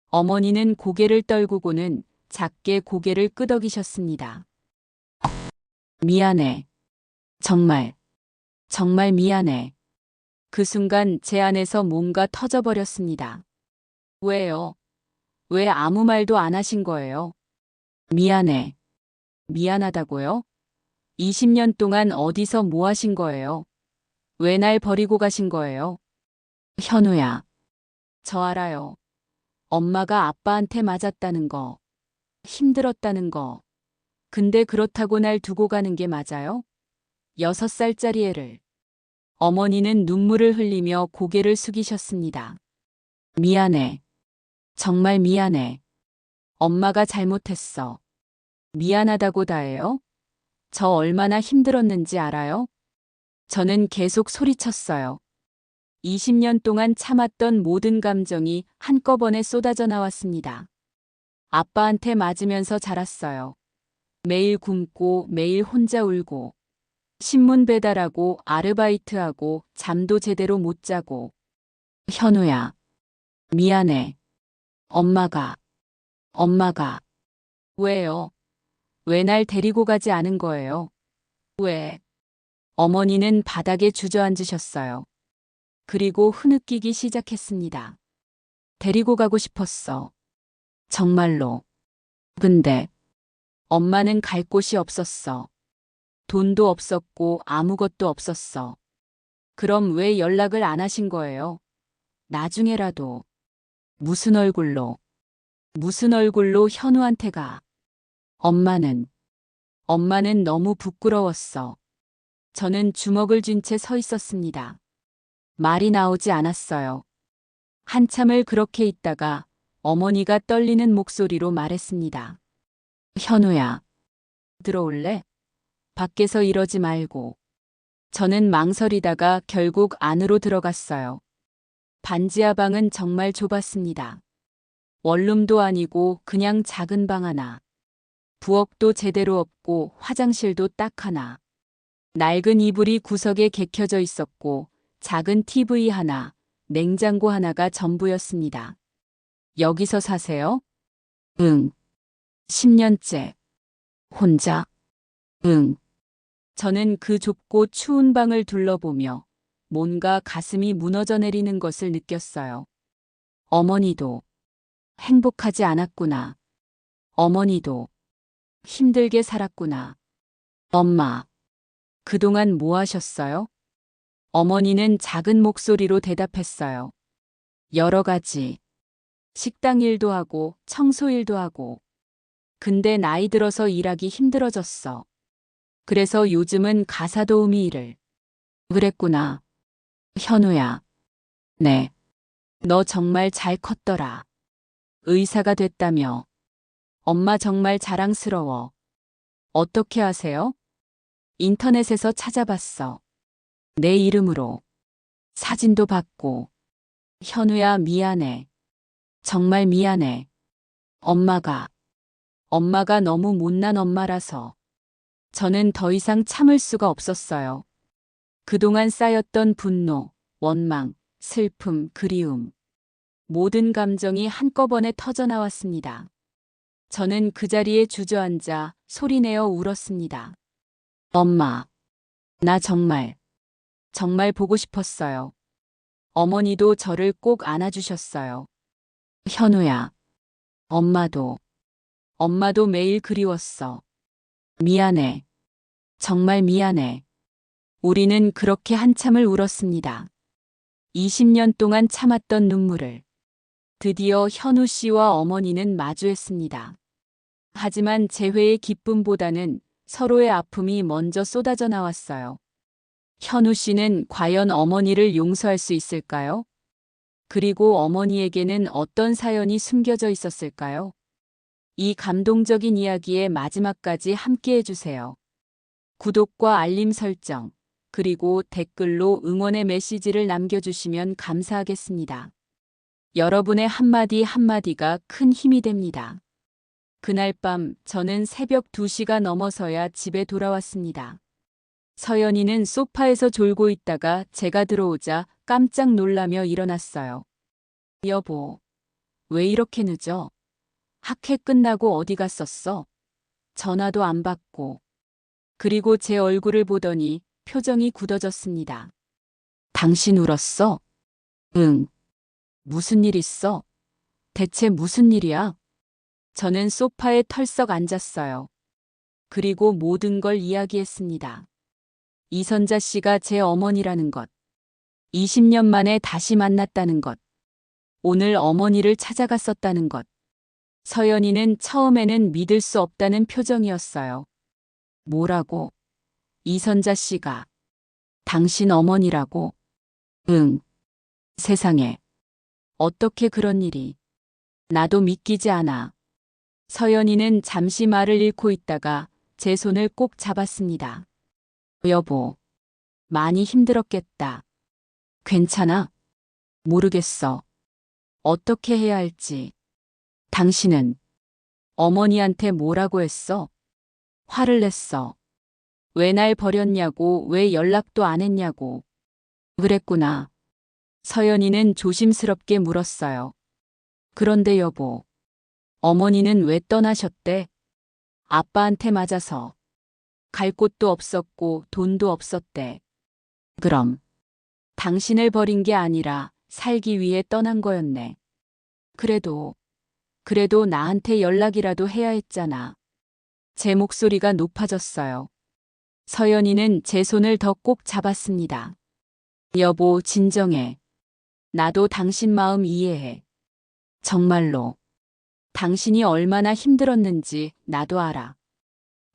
어머니는 고개를 떨구고는 작게 고개를 끄덕이셨습니다. 미안해. 정말 미안해. 그 순간 제 안에서 뭔가 터져버렸습니다. 왜요? 왜 아무 말도 안 하신 거예요? 미안해. 미안하다고요? 20년 동안 어디서 뭐 하신 거예요? 왜 날 버리고 가신 거예요? 현우야. 저 알아요. 엄마가 아빠한테 맞았다는 거. 힘들었다는 거. 근데 그렇다고 날 두고 가는 게 맞아요? 6살짜리 애를. 어머니는 눈물을 흘리며 고개를 숙이셨습니다. 미안해. 정말 미안해. 엄마가 잘못했어. 미안하다고 다 해요? 저 얼마나 힘들었는지 알아요? 저는 계속 소리쳤어요. 20년 동안 참았던 모든 감정이 한꺼번에 쏟아져 나왔습니다. 아빠한테 맞으면서 자랐어요. 매일 굶고 매일 혼자 울고 신문 배달하고 아르바이트하고 잠도 제대로 못 자고. 현우야. 미안해. 엄마가. 왜요? 왜 날 데리고 가지 않은 거예요? 왜? 어머니는 바닥에 주저앉으셨어요. 그리고 흐느끼기 시작했습니다. 데리고 가고 싶었어. 정말로. 근데 엄마는 갈 곳이 없었어. 돈도 없었고 아무것도 없었어. 그럼 왜 연락을 안 하신 거예요? 나중에라도. 무슨 얼굴로 현우한테 가. 엄마는 너무 부끄러웠어. 저는 주먹을 쥔 채 서 있었습니다. 말이 나오지 않았어요. 한참을 그렇게 있다가 어머니가 떨리는 목소리로 말했습니다. 현우야, 들어올래? 밖에서 이러지 말고. 저는 망설이다가 결국 안으로 들어갔어요. 반지하 방은 정말 좁았습니다. 원룸도 아니고 그냥 작은 방 하나. 부엌도 제대로 없고 화장실도 딱 하나. 낡은 이불이 구석에 개켜져 있었고 작은 TV 하나, 냉장고 하나가 전부였습니다. 여기서 사세요? 응. 10년째. 혼자? 응. 저는 그 좁고 추운 방을 둘러보며 뭔가 가슴이 무너져 내리는 것을 느꼈어요. 어머니도 행복하지 않았구나. 어머니도 힘들게 살았구나. 엄마, 그동안 뭐 하셨어요? 어머니는 작은 목소리로 대답했어요. 여러 가지. 식당 일도 하고 청소 일도 하고 근데 나이 들어서 일하기 힘들어졌어. 그래서 요즘은 가사 도우미 일을. 그랬구나. 현우야. 네. 너 정말 잘 컸더라. 의사가 됐다며. 엄마 정말 자랑스러워. 어떻게 하세요? 인터넷에서 찾아봤어. 내 이름으로. 사진도 받고. 현우야, 미안해. 정말 미안해. 엄마가 너무 못난 엄마라서. 저는 더 이상 참을 수가 없었어요. 그동안 쌓였던 분노, 원망, 슬픔, 그리움. 모든 감정이 한꺼번에 터져나왔습니다. 저는 그 자리에 주저앉아 소리내어 울었습니다. 엄마, 나 정말 보고 싶었어요. 어머니도 저를 꼭 안아주셨어요. 현우야, 엄마도 매일 그리웠어. 미안해. 정말 미안해. 우리는 그렇게 한참을 울었습니다. 20년 동안 참았던 눈물을. 드디어 현우 씨와 어머니는 마주했습니다. 하지만 재회의 기쁨보다는 서로의 아픔이 먼저 쏟아져 나왔어요. 현우 씨는 과연 어머니를 용서할 수 있을까요? 그리고 어머니에게는 어떤 사연이 숨겨져 있었을까요? 이 감동적인 이야기의 마지막까지 함께 해주세요. 구독과 알림 설정, 그리고 댓글로 응원의 메시지를 남겨주시면 감사하겠습니다. 여러분의 한마디 한마디가 큰 힘이 됩니다. 그날 밤 저는 새벽 2시가 넘어서야 집에 돌아왔습니다. 서연이는 소파에서 졸고 있다가 제가 들어오자 깜짝 놀라며 일어났어요. 여보, 왜 이렇게 늦어? 학회 끝나고 어디 갔었어? 전화도 안 받고. 그리고 제 얼굴을 보더니 표정이 굳어졌습니다. 당신 울었어? 응. 무슨 일 있어? 대체 무슨 일이야? 저는 소파에 털썩 앉았어요. 그리고 모든 걸 이야기했습니다. 이선자 씨가 제 어머니라는 것. 20년 만에 다시 만났다는 것. 오늘 어머니를 찾아갔었다는 것. 서연이는 처음에는 믿을 수 없다는 표정이었어요. 뭐라고? 이선자 씨가 당신 어머니라고? 응. 세상에. 어떻게 그런 일이. 나도 믿기지 않아. 서연이는 잠시 말을 잃고 있다가 제 손을 꼭 잡았습니다. 여보, 많이 힘들었겠다. 괜찮아? 모르겠어. 어떻게 해야 할지. 당신은 어머니한테 뭐라고 했어? 화를 냈어. 왜 날 버렸냐고, 왜 연락도 안 했냐고. 그랬구나. 서연이는 조심스럽게 물었어요. 그런데 여보, 어머니는 왜 떠나셨대? 아빠한테 맞아서. 갈 곳도 없었고 돈도 없었대. 그럼 당신을 버린 게 아니라 살기 위해 떠난 거였네. 그래도 나한테 연락이라도 해야 했잖아. 제 목소리가 높아졌어요. 서연이는 제 손을 더 꼭 잡았습니다. 여보, 진정해. 나도 당신 마음 이해해. 정말로. 당신이 얼마나 힘들었는지 나도 알아.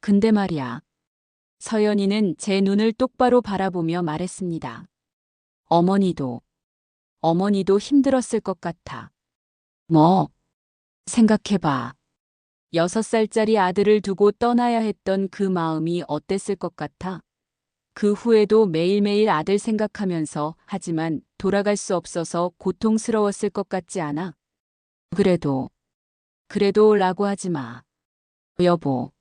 근데 말이야. 서연이는 제 눈을 똑바로 바라보며 말했습니다. 어머니도 힘들었을 것 같아. 뭐? 생각해봐. 6살짜리 아들을 두고 떠나야 했던 그 마음이 어땠을 것 같아? 그 후에도 매일매일 아들 생각하면서 하지만 돌아갈 수 없어서 고통스러웠을 것 같지 않아? 그래도 라고 하지 마. 여보.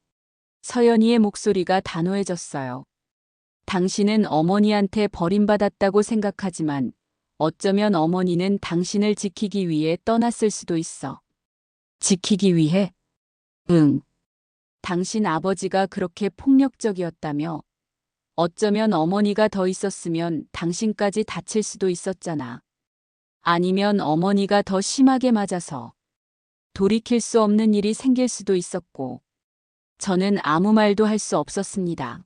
서연이의 목소리가 단호해졌어요. 당신은 어머니한테 버림받았다고 생각하지만 어쩌면 어머니는 당신을 지키기 위해 떠났을 수도 있어. 지키기 위해? 응. 당신 아버지가 그렇게 폭력적이었다며. 어쩌면 어머니가 더 있었으면 당신까지 다칠 수도 있었잖아. 아니면 어머니가 더 심하게 맞아서 돌이킬 수 없는 일이 생길 수도 있었고. 저는 아무 말도 할 수 없었습니다.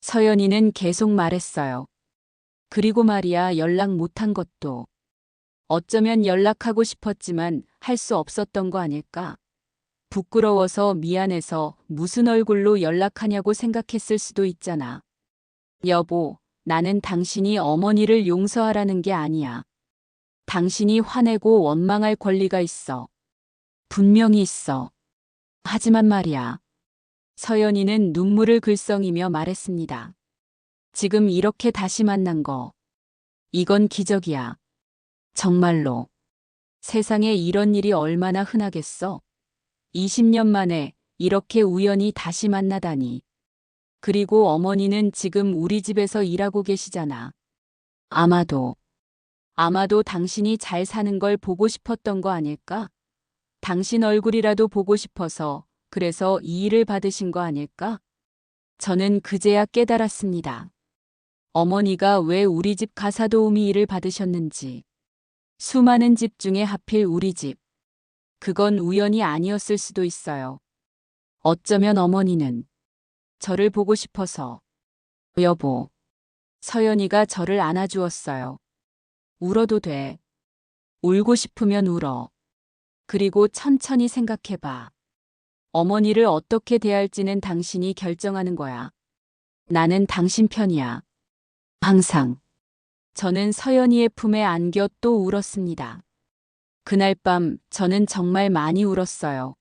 서연이는 계속 말했어요. 그리고 말이야, 연락 못한 것도 어쩌면 연락하고 싶었지만 할 수 없었던 거 아닐까? 부끄러워서 미안해서 무슨 얼굴로 연락하냐고 생각했을 수도 있잖아. 여보, 나는 당신이 어머니를 용서하라는 게 아니야. 당신이 화내고 원망할 권리가 있어. 분명히 있어. 하지만 말이야. 서연이는 눈물을 글썽이며 말했습니다. 지금 이렇게 다시 만난 거. 이건 기적이야. 정말로. 세상에 이런 일이 얼마나 흔하겠어. 20년 만에 이렇게 우연히 다시 만나다니. 그리고 어머니는 지금 우리 집에서 일하고 계시잖아. 아마도 당신이 잘 사는 걸 보고 싶었던 거 아닐까? 당신 얼굴이라도 보고 싶어서 그래서 이 일을 받으신 거 아닐까? 저는 그제야 깨달았습니다. 어머니가 왜 우리 집 가사도우미 일을 받으셨는지. 수많은 집 중에 하필 우리 집. 그건 우연이 아니었을 수도 있어요. 어쩌면 어머니는 저를 보고 싶어서. 여보. 서연이가 저를 안아주었어요. 울어도 돼. 울고 싶으면 울어. 그리고 천천히 생각해봐. 어머니를 어떻게 대할지는 당신이 결정하는 거야. 나는 당신 편이야. 항상. 저는 서연이의 품에 안겨 또 울었습니다. 그날 밤 저는 정말 많이 울었어요.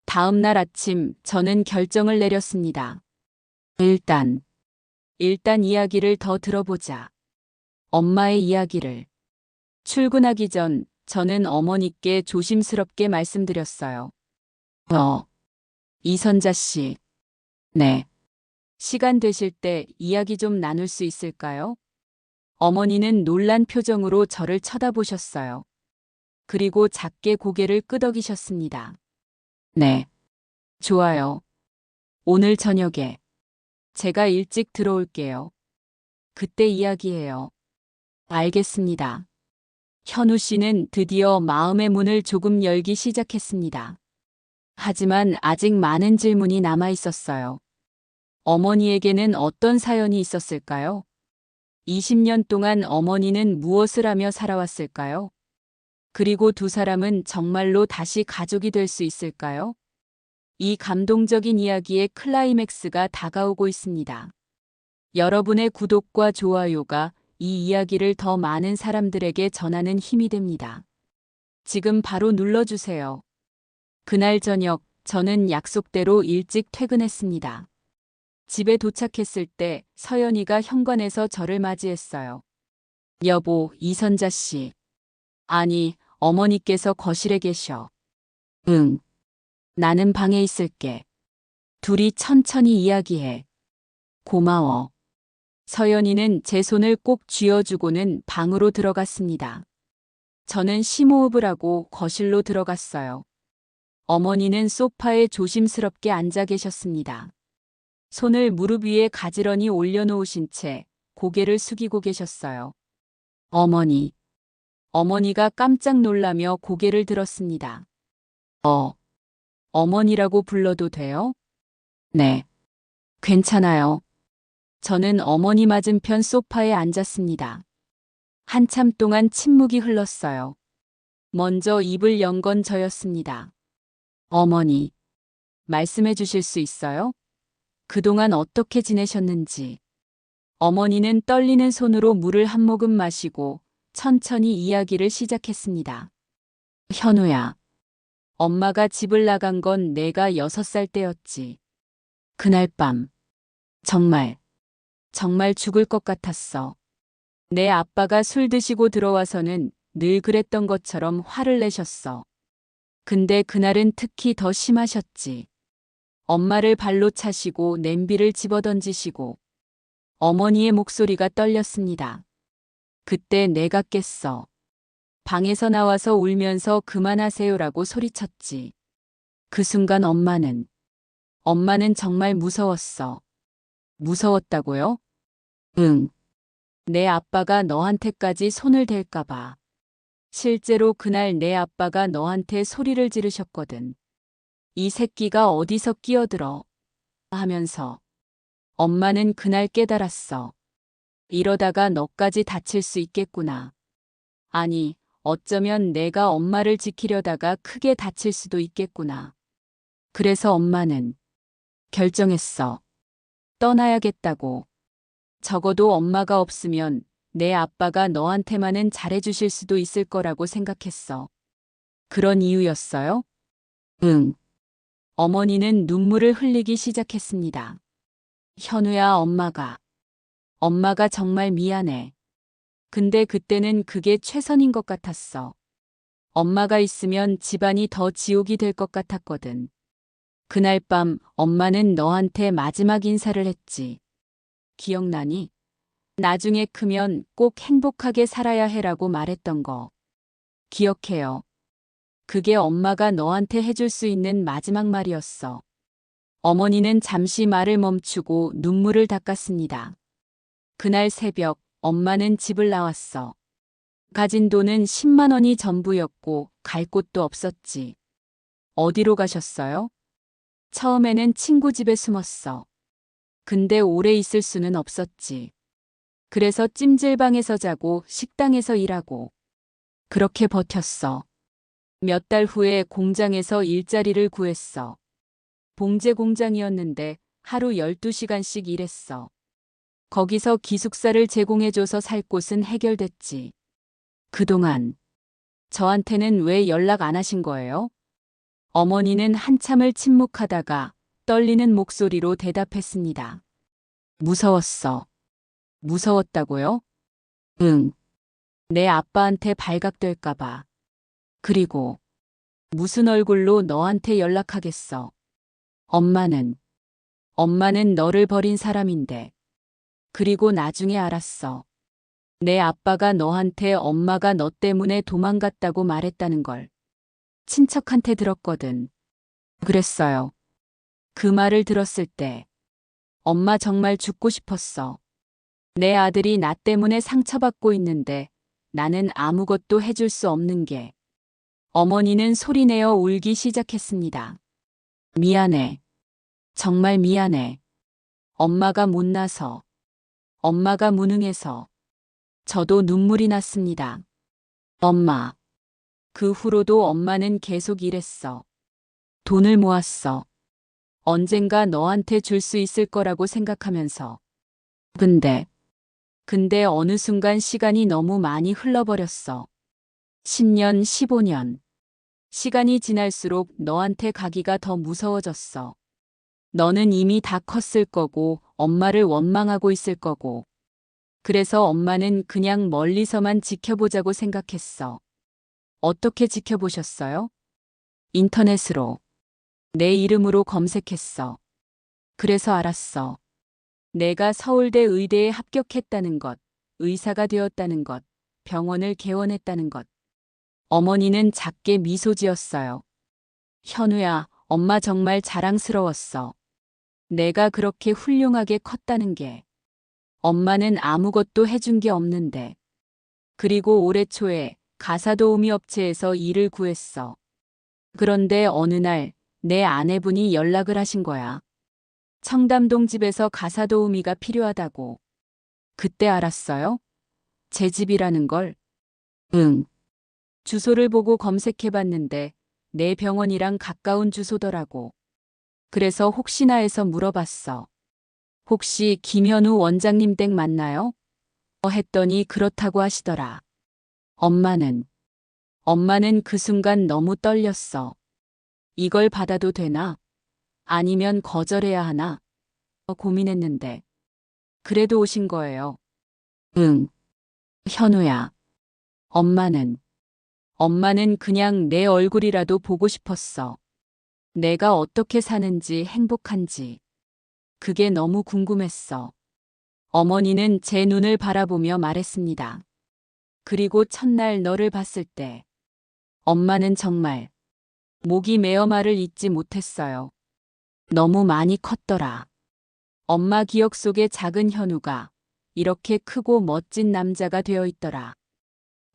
다음 날 아침 저는 결정을 내렸습니다. 일단 이야기를 더 들어보자. 엄마의 이야기를. 출근하기 전 저는 어머니께 조심스럽게 말씀드렸어요. 이선자 씨. 네. 시간 되실 때 이야기 좀 나눌 수 있을까요? 어머니는 놀란 표정으로 저를 쳐다보셨어요. 그리고 작게 고개를 끄덕이셨습니다. 네. 좋아요. 오늘 저녁에 제가 일찍 들어올게요. 그때 이야기해요. 알겠습니다. 현우 씨는 드디어 마음의 문을 조금 열기 시작했습니다. 하지만 아직 많은 질문이 남아 있었어요. 어머니에게는 어떤 사연이 있었을까요? 20년 동안 어머니는 무엇을 하며 살아왔을까요? 그리고 두 사람은 정말로 다시 가족이 될 수 있을까요? 이 감동적인 이야기의 클라이맥스가 다가오고 있습니다. 여러분의 구독과 좋아요가 이 이야기를 더 많은 사람들에게 전하는 힘이 됩니다. 지금 바로 눌러주세요. 그날 저녁, 저는 약속대로 일찍 퇴근했습니다. 집에 도착했을 때 서연이가 현관에서 저를 맞이했어요. 여보, 이선자 씨. 아니, 어머니께서 거실에 계셔. 응. 나는 방에 있을게. 둘이 천천히 이야기해. 고마워. 서연이는 제 손을 꼭 쥐어주고는 방으로 들어갔습니다. 저는 심호흡을 하고 거실로 들어갔어요. 어머니는 소파에 조심스럽게 앉아 계셨습니다. 손을 무릎 위에 가지런히 올려놓으신 채 고개를 숙이고 계셨어요. 어머니가 깜짝 놀라며 고개를 들었습니다. 어머니라고 불러도 돼요? 네. 괜찮아요. 저는 어머니 맞은편 소파에 앉았습니다. 한참 동안 침묵이 흘렀어요. 먼저 입을 연 건 저였습니다. 어머니, 말씀해 주실 수 있어요? 그동안 어떻게 지내셨는지. 어머니는 떨리는 손으로 물을 한 모금 마시고 천천히 이야기를 시작했습니다. 현우야, 엄마가 집을 나간 건 내가 6살 때였지. 그날 밤, 정말 죽을 것 같았어. 내 아빠가 술 드시고 들어와서는 늘 그랬던 것처럼 화를 내셨어. 근데 그날은 특히 더 심하셨지. 엄마를 발로 차시고 냄비를 집어던지시고 어머니의 목소리가 떨렸습니다. 그때 내가 깼어. 방에서 나와서 울면서 그만하세요라고 소리쳤지. 그 순간 엄마는 정말 무서웠어. 무서웠다고요? 응. 내 아빠가 너한테까지 손을 댈까봐. 실제로 그날 내 아빠가 너한테 소리를 지르셨거든. 이 새끼가 어디서 끼어들어 하면서. 엄마는 그날 깨달았어. 이러다가 너까지 다칠 수 있겠구나. 아니, 어쩌면 내가 엄마를 지키려다가 크게 다칠 수도 있겠구나. 그래서 엄마는 결정했어. 떠나야겠다고. 적어도 엄마가 없으면 내 아빠가 너한테만은 잘해주실 수도 있을 거라고 생각했어. 그런 이유였어요? 응. 어머니는 눈물을 흘리기 시작했습니다. 현우야, 엄마가 정말 미안해. 근데 그때는 그게 최선인 것 같았어. 엄마가 있으면 집안이 더 지옥이 될 것 같았거든. 그날 밤 엄마는 너한테 마지막 인사를 했지. 기억나니? 나중에 크면 꼭 행복하게 살아야 해라고 말했던 거. 기억해요. 그게 엄마가 너한테 해줄 수 있는 마지막 말이었어. 어머니는 잠시 말을 멈추고 눈물을 닦았습니다. 그날 새벽 엄마는 집을 나왔어. 가진 돈은 10만 원이 전부였고 갈 곳도 없었지. 어디로 가셨어요? 처음에는 친구 집에 숨었어. 근데 오래 있을 수는 없었지. 그래서 찜질방에서 자고 식당에서 일하고 그렇게 버텼어. 몇 달 후에 공장에서 일자리를 구했어. 봉제 공장이었는데 하루 12시간씩 일했어. 거기서 기숙사를 제공해줘서 살 곳은 해결됐지. 그동안 저한테는 왜 연락 안 하신 거예요? 어머니는 한참을 침묵하다가 떨리는 목소리로 대답했습니다. 무서웠어. 무서웠다고요? 응. 내 아빠한테 발각될까봐. 그리고 무슨 얼굴로 너한테 연락하겠어. 엄마는 너를 버린 사람인데. 그리고 나중에 알았어. 내 아빠가 너한테 엄마가 너 때문에 도망갔다고 말했다는 걸. 친척한테 들었거든. 그랬어요. 그 말을 들었을 때 엄마 정말 죽고 싶었어. 내 아들이 나 때문에 상처받고 있는데 나는 아무것도 해줄 수 없는 게. 어머니는 소리내어 울기 시작했습니다. 미안해. 정말 미안해. 엄마가 못나서. 엄마가 무능해서. 저도 눈물이 났습니다. 엄마. 그 후로도 엄마는 계속 일했어. 돈을 모았어. 언젠가 너한테 줄 수 있을 거라고 생각하면서. 근데 어느 순간 시간이 너무 많이 흘러버렸어. 10년, 15년. 시간이 지날수록 너한테 가기가 더 무서워졌어. 너는 이미 다 컸을 거고, 엄마를 원망하고 있을 거고. 그래서 엄마는 그냥 멀리서만 지켜보자고 생각했어. 어떻게 지켜보셨어요? 인터넷으로. 내 이름으로 검색했어. 그래서 알았어. 내가 서울대 의대에 합격했다는 것, 의사가 되었다는 것, 병원을 개원했다는 것. 어머니는 작게 미소 지었어요. 현우야, 엄마 정말 자랑스러웠어. 내가 그렇게 훌륭하게 컸다는 게. 엄마는 아무것도 해준 게 없는데. 그리고 올해 초에 가사도우미 업체에서 일을 구했어. 그런데 어느 날 내 아내분이 연락을 하신 거야. 청담동 집에서 가사도우미가 필요하다고. 그때 알았어요? 제 집이라는 걸. 응. 주소를 보고 검색해봤는데 내 병원이랑 가까운 주소더라고. 그래서 혹시나 해서 물어봤어. 혹시 김현우 원장님 댁 맞나요? 했더니 그렇다고 하시더라. 엄마는 그 순간 너무 떨렸어. 이걸 받아도 되나? 아니면 거절해야 하나? 고민했는데. 그래도 오신 거예요. 응. 현우야. 엄마는 그냥 내 얼굴이라도 보고 싶었어. 내가 어떻게 사는지 행복한지. 그게 너무 궁금했어. 어머니는 제 눈을 바라보며 말했습니다. 그리고 첫날 너를 봤을 때 엄마는 정말 목이 메어 말을 잇지 못했어요. 너무 많이 컸더라. 엄마 기억 속에 작은 현우가 이렇게 크고 멋진 남자가 되어 있더라.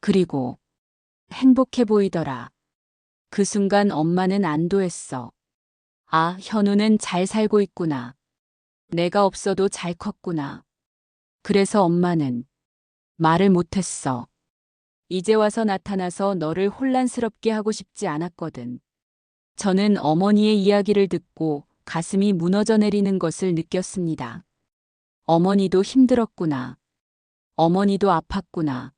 그리고 행복해 보이더라. 그 순간 엄마는 안도했어. 아, 현우는 잘 살고 있구나. 내가 없어도 잘 컸구나. 그래서 엄마는 말을 못했어. 이제 와서 나타나서 너를 혼란스럽게 하고 싶지 않았거든. 저는 어머니의 이야기를 듣고 가슴이 무너져 내리는 것을 느꼈습니다. 어머니도 힘들었구나. 어머니도 아팠구나.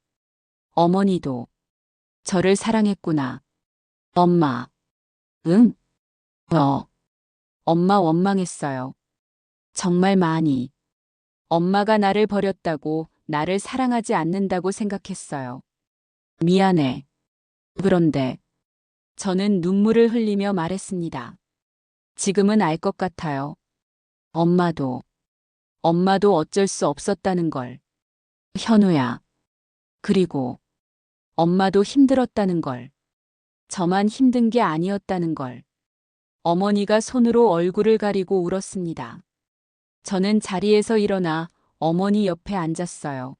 어머니도 저를 사랑했구나. 엄마. 응? 엄마 원망했어요. 정말 많이. 엄마가 나를 버렸다고, 나를 사랑하지 않는다고 생각했어요. 미안해. 그런데 저는 눈물을 흘리며 말했습니다. 지금은 알 것 같아요. 엄마도 어쩔 수 없었다는 걸. 현우야. 그리고 엄마도 힘들었다는 걸. 저만 힘든 게 아니었다는 걸. 어머니가 손으로 얼굴을 가리고 울었습니다. 저는 자리에서 일어나 어머니 옆에 앉았어요.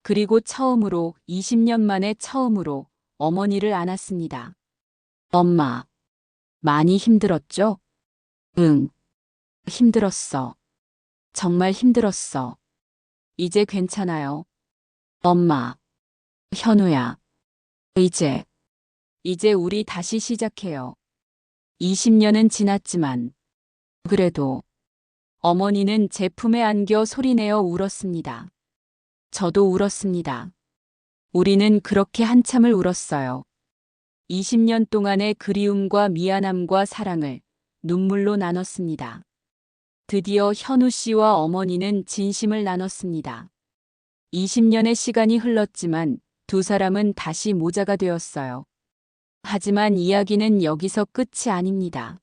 그리고 처음으로, 20년 만에 처음으로 어머니를 안았습니다. 엄마, 많이 힘들었죠? 응, 힘들었어. 정말 힘들었어. 이제 괜찮아요. 엄마, 현우야. 이제 우리 다시 시작해요. 20년은 지났지만, 그래도 어머니는 제 품에 안겨 소리내어 울었습니다. 저도 울었습니다. 우리는 그렇게 한참을 울었어요. 20년 동안의 그리움과 미안함과 사랑을 눈물로 나눴습니다. 드디어 현우 씨와 어머니는 진심을 나눴습니다. 20년의 시간이 흘렀지만 두 사람은 다시 모자가 되었어요. 하지만 이야기는 여기서 끝이 아닙니다.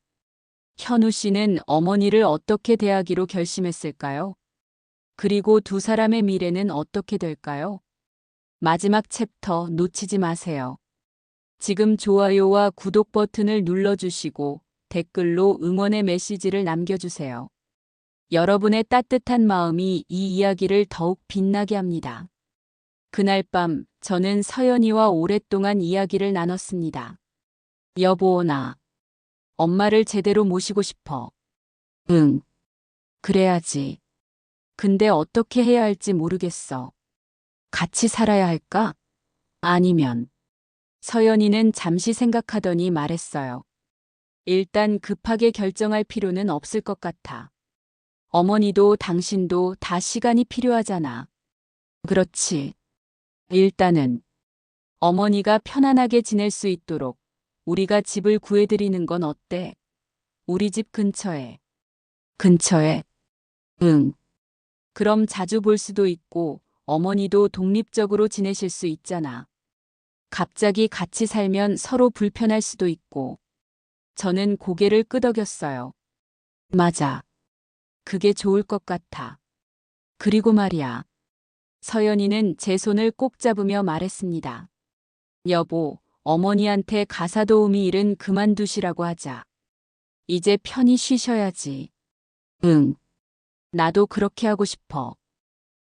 현우 씨는 어머니를 어떻게 대하기로 결심했을까요? 그리고 두 사람의 미래는 어떻게 될까요? 마지막 챕터 놓치지 마세요. 지금 좋아요와 구독 버튼을 눌러주시고 댓글로 응원의 메시지를 남겨주세요. 여러분의 따뜻한 마음이 이 이야기를 더욱 빛나게 합니다. 그날 밤 저는 서연이와 오랫동안 이야기를 나눴습니다. 여보, 나 엄마를 제대로 모시고 싶어. 응, 그래야지. 근데 어떻게 해야 할지 모르겠어. 같이 살아야 할까? 아니면. 서연이는 잠시 생각하더니 말했어요. 일단 급하게 결정할 필요는 없을 것 같아. 어머니도 당신도 다 시간이 필요하잖아. 그렇지. 일단은 어머니가 편안하게 지낼 수 있도록 우리가 집을 구해드리는 건 어때? 우리 집 근처에. 근처에? 응. 그럼 자주 볼 수도 있고 어머니도 독립적으로 지내실 수 있잖아. 갑자기 같이 살면 서로 불편할 수도 있고. 저는 고개를 끄덕였어요. 맞아. 그게 좋을 것 같아. 그리고 말이야. 서연이는 제 손을 꼭 잡으며 말했습니다. 여보, 어머니한테 가사 도우미 일은 그만두시라고 하자. 이제 편히 쉬셔야지. 응. 나도 그렇게 하고 싶어.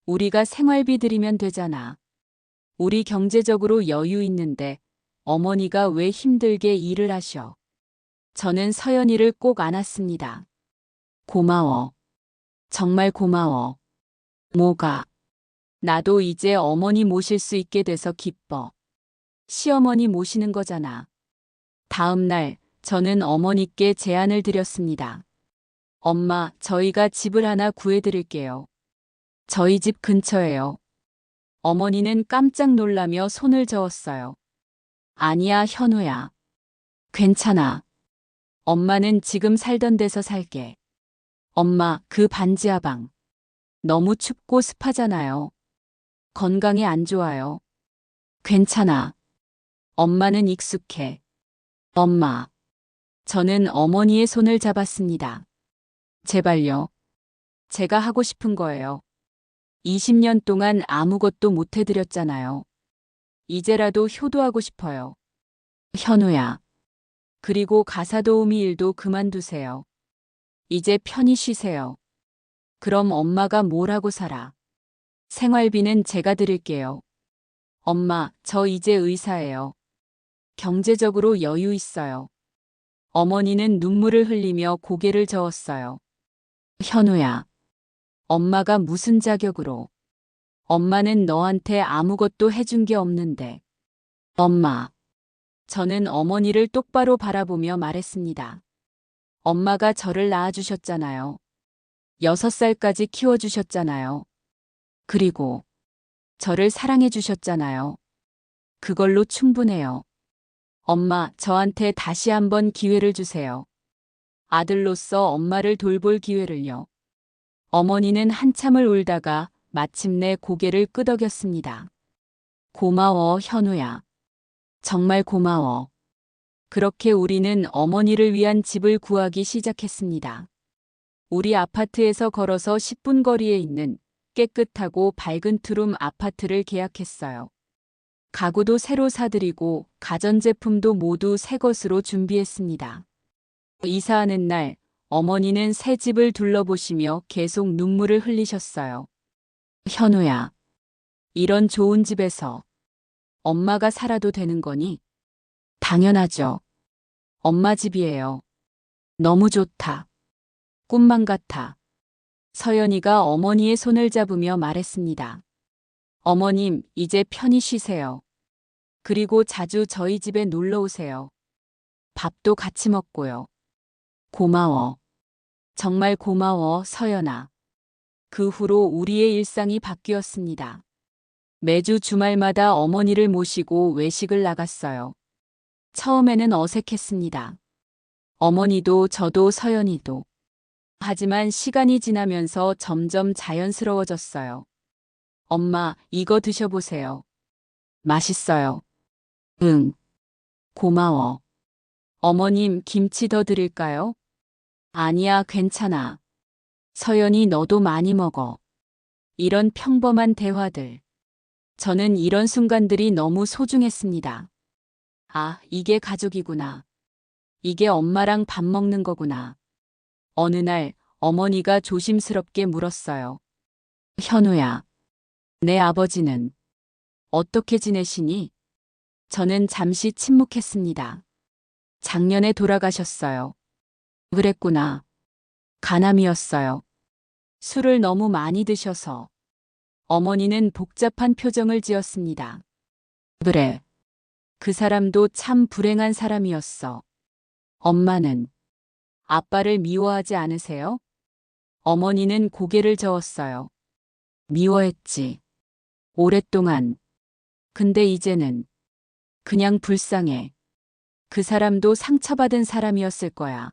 우리가 생활비 드리면 되잖아. 우리 경제적으로 여유 있는데 어머니가 왜 힘들게 일을 하셔. 저는 서연이를 꼭 안았습니다. 고마워. 정말 고마워. 뭐가? 나도 이제 어머니 모실 수 있게 돼서 기뻐. 시어머니 모시는 거잖아. 다음 날 저는 어머니께 제안을 드렸습니다. 엄마, 저희가 집을 하나 구해드릴게요. 저희 집 근처에요. 어머니는 깜짝 놀라며 손을 저었어요. 아니야, 현우야. 괜찮아. 엄마는 지금 살던 데서 살게. 엄마, 그 반지하방. 너무 춥고 습하잖아요. 건강에 안 좋아요. 괜찮아. 엄마는 익숙해. 엄마. 저는 어머니의 손을 잡았습니다. 제발요. 제가 하고 싶은 거예요. 20년 동안 아무것도 못 해드렸잖아요. 이제라도 효도하고 싶어요. 현우야. 그리고 가사 도우미 일도 그만두세요. 이제 편히 쉬세요. 그럼 엄마가 뭘 하고 살아? 생활비는 제가 드릴게요. 엄마, 저 이제 의사예요. 경제적으로 여유 있어요. 어머니는 눈물을 흘리며 고개를 저었어요. 현우야. 엄마가 무슨 자격으로? 엄마는 너한테 아무것도 해준 게 없는데. 엄마. 저는 어머니를 똑바로 바라보며 말했습니다. 엄마가 저를 낳아주셨잖아요. 6살까지 키워주셨잖아요. 그리고 저를 사랑해주셨잖아요. 그걸로 충분해요. 엄마, 저한테 다시 한번 기회를 주세요. 아들로서 엄마를 돌볼 기회를요. 어머니는 한참을 울다가 마침내 고개를 끄덕였습니다. 고마워, 현우야. 정말 고마워. 그렇게 우리는 어머니를 위한 집을 구하기 시작했습니다. 우리 아파트에서 걸어서 10분 거리에 있는 깨끗하고 밝은 투룸 아파트를 계약했어요. 가구도 새로 사들이고 가전제품도 모두 새 것으로 준비했습니다. 이사하는 날 어머니는 새 집을 둘러보시며 계속 눈물을 흘리셨어요. 현우야, 이런 좋은 집에서 엄마가 살아도 되는 거니? 당연하죠. 엄마 집이에요. 너무 좋다. 꿈만 같아. 서연이가 어머니의 손을 잡으며 말했습니다. 어머님, 이제 편히 쉬세요. 그리고 자주 저희 집에 놀러 오세요. 밥도 같이 먹고요. 고마워. 정말 고마워, 서연아. 그 후로 우리의 일상이 바뀌었습니다. 매주 주말마다 어머니를 모시고 외식을 나갔어요. 처음에는 어색했습니다. 어머니도 저도 서연이도. 하지만 시간이 지나면서 점점 자연스러워졌어요. 엄마, 이거 드셔보세요. 맛있어요. 응. 고마워. 어머님, 김치 더 드릴까요? 아니야, 괜찮아. 서연이 너도 많이 먹어. 이런 평범한 대화들. 저는 이런 순간들이 너무 소중했습니다. 아, 이게 가족이구나. 이게 엄마랑 밥 먹는 거구나. 어느 날 어머니가 조심스럽게 물었어요. 현우야, 내 아버지는 어떻게 지내시니? 저는 잠시 침묵했습니다. 작년에 돌아가셨어요. 그랬구나. 간암이었어요. 술을 너무 많이 드셔서. 어머니는 복잡한 표정을 지었습니다. 그래. 그 사람도 참 불행한 사람이었어. 엄마는 아빠를 미워하지 않으세요? 어머니는 고개를 저었어요. 미워했지. 오랫동안. 근데 이제는 그냥 불쌍해. 그 사람도 상처받은 사람이었을 거야.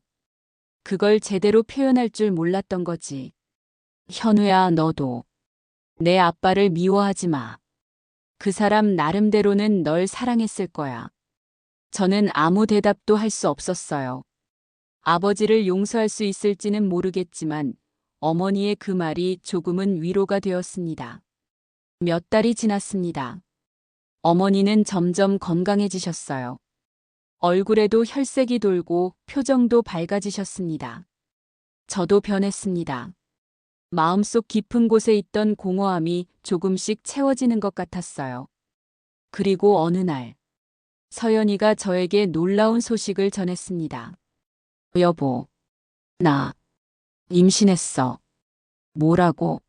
그걸 제대로 표현할 줄 몰랐던 거지. 현우야, 너도 내 아빠를 미워하지 마. 그 사람 나름대로는 널 사랑했을 거야. 저는 아무 대답도 할 수 없었어요. 아버지를 용서할 수 있을지는 모르겠지만 어머니의 그 말이 조금은 위로가 되었습니다. 몇 달이 지났습니다. 어머니는 점점 건강해지셨어요. 얼굴에도 혈색이 돌고 표정도 밝아지셨습니다. 저도 변했습니다. 마음속 깊은 곳에 있던 공허함이 조금씩 채워지는 것 같았어요. 그리고 어느 날, 서연이가 저에게 놀라운 소식을 전했습니다. 여보, 나 임신했어. 뭐라고?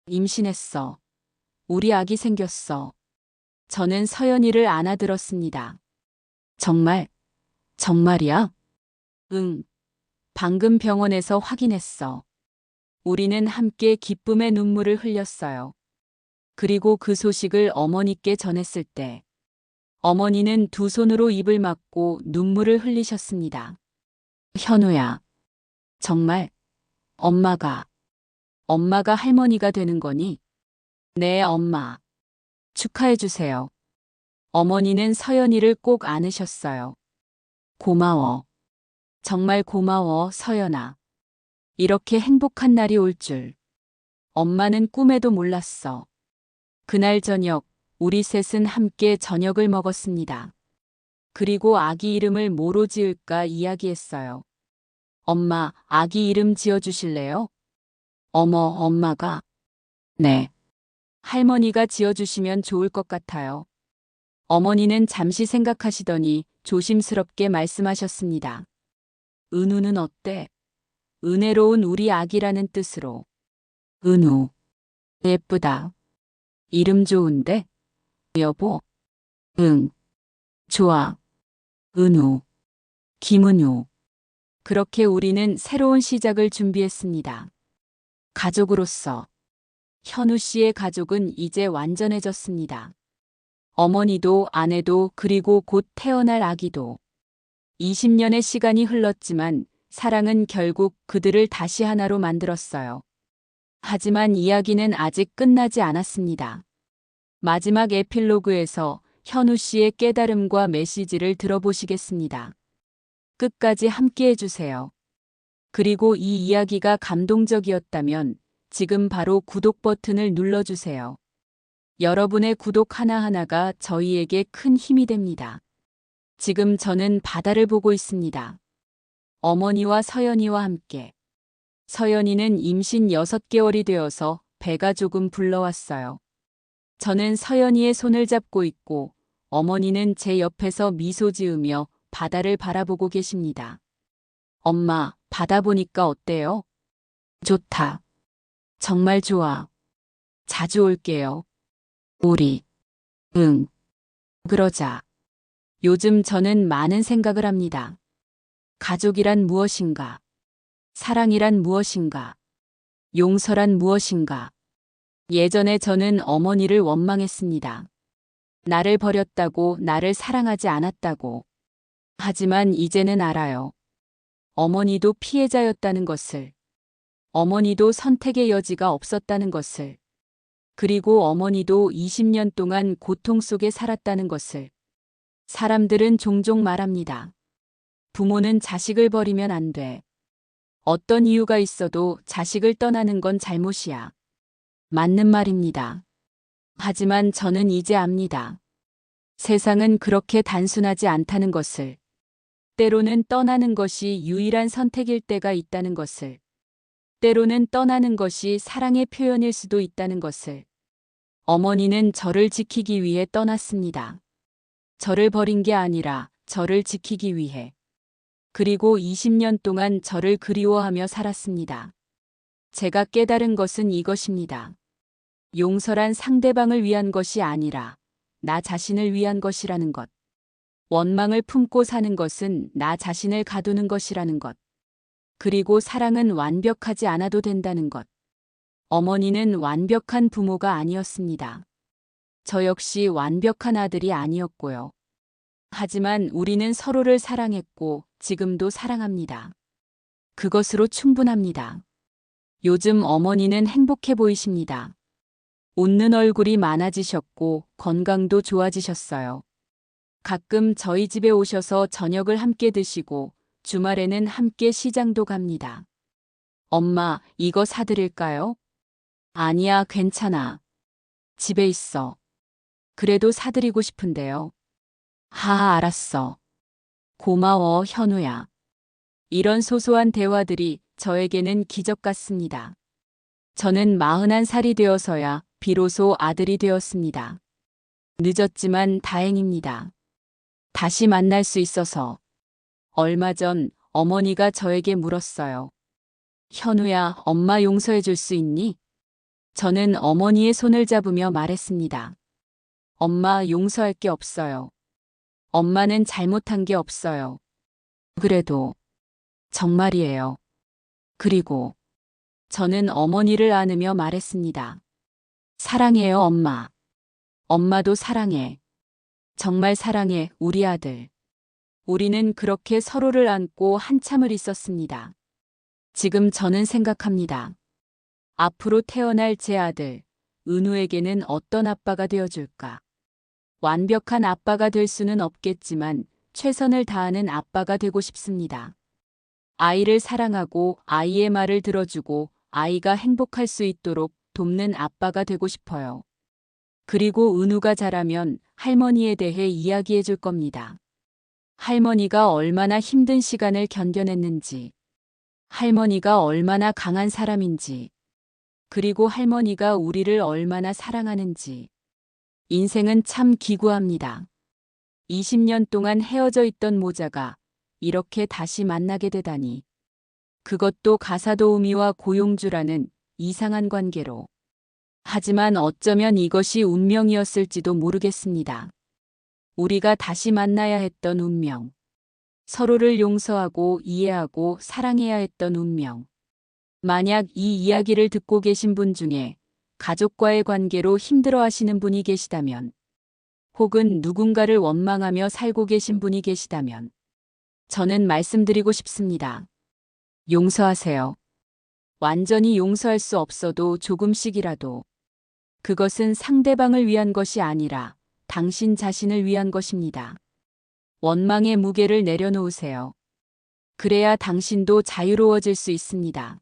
임신했어. 우리 아기 생겼어. 저는 서연이를 안아들었습니다. 정말? 정말이야? 응. 방금 병원에서 확인했어. 우리는 함께 기쁨의 눈물을 흘렸어요. 그리고 그 소식을 어머니께 전했을 때, 어머니는 두 손으로 입을 막고 눈물을 흘리셨습니다. 현우야, 정말 엄마가 할머니가 되는 거니? 네, 엄마. 축하해주세요. 어머니는 서연이를 꼭 안으셨어요. 고마워. 정말 고마워, 서연아. 이렇게 행복한 날이 올 줄. 엄마는 꿈에도 몰랐어. 그날 저녁, 우리 셋은 함께 저녁을 먹었습니다. 그리고 아기 이름을 뭐로 지을까 이야기했어요. 엄마, 아기 이름 지어주실래요? 어머, 엄마가. 네. 할머니가 지어주시면 좋을 것 같아요. 어머니는 잠시 생각하시더니 조심스럽게 말씀하셨습니다. 은우는 어때? 은혜로운 우리 아기라는 뜻으로. 은우. 예쁘다. 이름 좋은데? 여보. 응. 좋아. 은우, 김은우. 그렇게 우리는 새로운 시작을 준비했습니다. 가족으로서. 현우 씨의 가족은 이제 완전해졌습니다. 어머니도 아내도 그리고 곧 태어날 아기도. 20년의 시간이 흘렀지만 사랑은 결국 그들을 다시 하나로 만들었어요. 하지만 이야기는 아직 끝나지 않았습니다. 마지막 에필로그에서 현우 씨의 깨달음과 메시지를 들어보시겠습니다. 끝까지 함께 해주세요. 그리고 이 이야기가 감동적이었다면 지금 바로 구독 버튼을 눌러주세요. 여러분의 구독 하나하나가 저희에게 큰 힘이 됩니다. 지금 저는 바다를 보고 있습니다. 어머니와 서연이와 함께. 서연이는 임신 6개월이 되어서 배가 조금 불러왔어요. 저는 서연이의 손을 잡고 있고 어머니는 제 옆에서 미소 지으며 바다를 바라보고 계십니다. 엄마, 바다 보니까 어때요? 좋다. 정말 좋아. 자주 올게요. 우리. 응. 그러자. 요즘 저는 많은 생각을 합니다. 가족이란 무엇인가? 사랑이란 무엇인가? 용서란 무엇인가? 예전에 저는 어머니를 원망했습니다. 나를 버렸다고, 나를 사랑하지 않았다고. 하지만 이제는 알아요. 어머니도 피해자였다는 것을. 어머니도 선택의 여지가 없었다는 것을. 그리고 어머니도 20년 동안 고통 속에 살았다는 것을. 사람들은 종종 말합니다. 부모는 자식을 버리면 안 돼. 어떤 이유가 있어도 자식을 떠나는 건 잘못이야. 맞는 말입니다. 하지만 저는 이제 압니다. 세상은 그렇게 단순하지 않다는 것을. 때로는 떠나는 것이 유일한 선택일 때가 있다는 것을. 때로는 떠나는 것이 사랑의 표현일 수도 있다는 것을. 어머니는 저를 지키기 위해 떠났습니다. 저를 버린 게 아니라 저를 지키기 위해. 그리고 20년 동안 저를 그리워하며 살았습니다. 제가 깨달은 것은 이것입니다. 용서란 상대방을 위한 것이 아니라 나 자신을 위한 것이라는 것. 원망을 품고 사는 것은 나 자신을 가두는 것이라는 것. 그리고 사랑은 완벽하지 않아도 된다는 것. 어머니는 완벽한 부모가 아니었습니다. 저 역시 완벽한 아들이 아니었고요. 하지만 우리는 서로를 사랑했고 지금도 사랑합니다. 그것으로 충분합니다. 요즘 어머니는 행복해 보이십니다. 웃는 얼굴이 많아지셨고 건강도 좋아지셨어요. 가끔 저희 집에 오셔서 저녁을 함께 드시고 주말에는 함께 시장도 갑니다. 엄마, 이거 사드릴까요? 아니야, 괜찮아. 집에 있어. 그래도 사드리고 싶은데요. 알았어. 고마워, 현우야. 이런 소소한 대화들이 저에게는 기적 같습니다. 저는 41살이 되어서야 비로소 아들이 되었습니다. 늦었지만 다행입니다. 다시 만날 수 있어서. 얼마 전 어머니가 저에게 물었어요. 현우야, 엄마 용서해 줄 수 있니? 저는 어머니의 손을 잡으며 말했습니다. 엄마, 용서할 게 없어요. 엄마는 잘못한 게 없어요. 그래도 정말이에요. 그리고 저는 어머니를 안으며 말했습니다. 사랑해요, 엄마. 엄마도 사랑해. 정말 사랑해, 우리 아들. 우리는 그렇게 서로를 안고 한참을 있었습니다. 지금 저는 생각합니다. 앞으로 태어날 제 아들, 은우에게는 어떤 아빠가 되어줄까? 완벽한 아빠가 될 수는 없겠지만 최선을 다하는 아빠가 되고 싶습니다. 아이를 사랑하고 아이의 말을 들어주고 아이가 행복할 수 있도록 돕는 아빠가 되고 싶어요. 그리고 은우가 자라면 할머니에 대해 이야기해 줄 겁니다. 할머니가 얼마나 힘든 시간을 견뎌냈는지, 할머니가 얼마나 강한 사람인지, 그리고 할머니가 우리를 얼마나 사랑하는지. 인생은 참 기구합니다. 20년 동안 헤어져 있던 모자가 이렇게 다시 만나게 되다니. 그것도 가사도우미와 고용주라는 이상한 관계로. 하지만 어쩌면 이것이 운명이었을지도 모르겠습니다. 우리가 다시 만나야 했던 운명. 서로를 용서하고 이해하고 사랑해야 했던 운명. 만약 이 이야기를 듣고 계신 분 중에 가족과의 관계로 힘들어 하시는 분이 계시다면, 혹은 누군가를 원망하며 살고 계신 분이 계시다면, 저는 말씀드리고 싶습니다. 용서하세요. 완전히 용서할 수 없어도 조금씩이라도. 그것은 상대방을 위한 것이 아니라 당신 자신을 위한 것입니다. 원망의 무게를 내려놓으세요. 그래야 당신도 자유로워질 수 있습니다.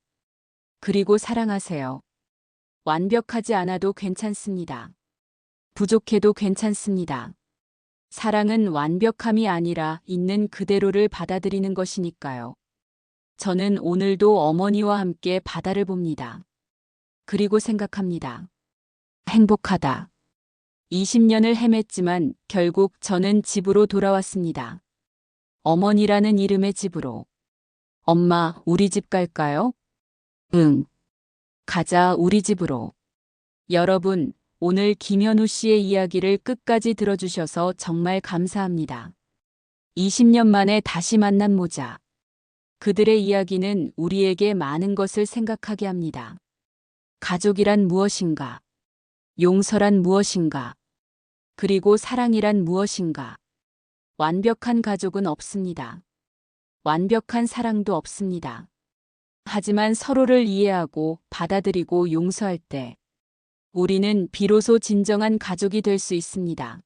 그리고 사랑하세요. 완벽하지 않아도 괜찮습니다. 부족해도 괜찮습니다. 사랑은 완벽함이 아니라 있는 그대로를 받아들이는 것이니까요. 저는 오늘도 어머니와 함께 바다를 봅니다. 그리고 생각합니다. 행복하다. 20년을 헤맸지만 결국 저는 집으로 돌아왔습니다. 어머니라는 이름의 집으로. 엄마, 우리 집 갈까요? 응. 가자, 우리 집으로. 여러분, 오늘 김현우 씨의 이야기를 끝까지 들어주셔서 정말 감사합니다. 20년 만에 다시 만난 모자. 그들의 이야기는 우리에게 많은 것을 생각하게 합니다. 가족이란 무엇인가? 용서란 무엇인가? 그리고 사랑이란 무엇인가? 완벽한 가족은 없습니다. 완벽한 사랑도 없습니다. 하지만 서로를 이해하고 받아들이고 용서할 때 우리는 비로소 진정한 가족이 될 수 있습니다.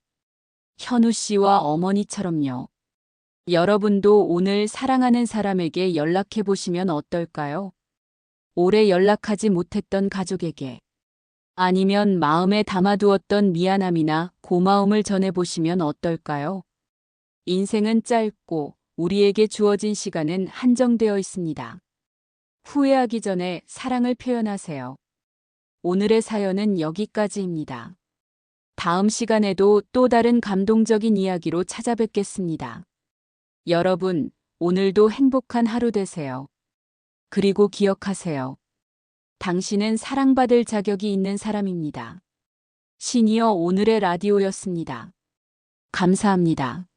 현우 씨와 어머니처럼요. 여러분도 오늘 사랑하는 사람에게 연락해 보시면 어떨까요? 오래 연락하지 못했던 가족에게. 아니면 마음에 담아두었던 미안함이나 고마움을 전해보시면 어떨까요? 인생은 짧고 우리에게 주어진 시간은 한정되어 있습니다. 후회하기 전에 사랑을 표현하세요. 오늘의 사연은 여기까지입니다. 다음 시간에도 또 다른 감동적인 이야기로 찾아뵙겠습니다. 여러분, 오늘도 행복한 하루 되세요. 그리고 기억하세요. 당신은 사랑받을 자격이 있는 사람입니다. 시니어 오늘의 라디오였습니다. 감사합니다.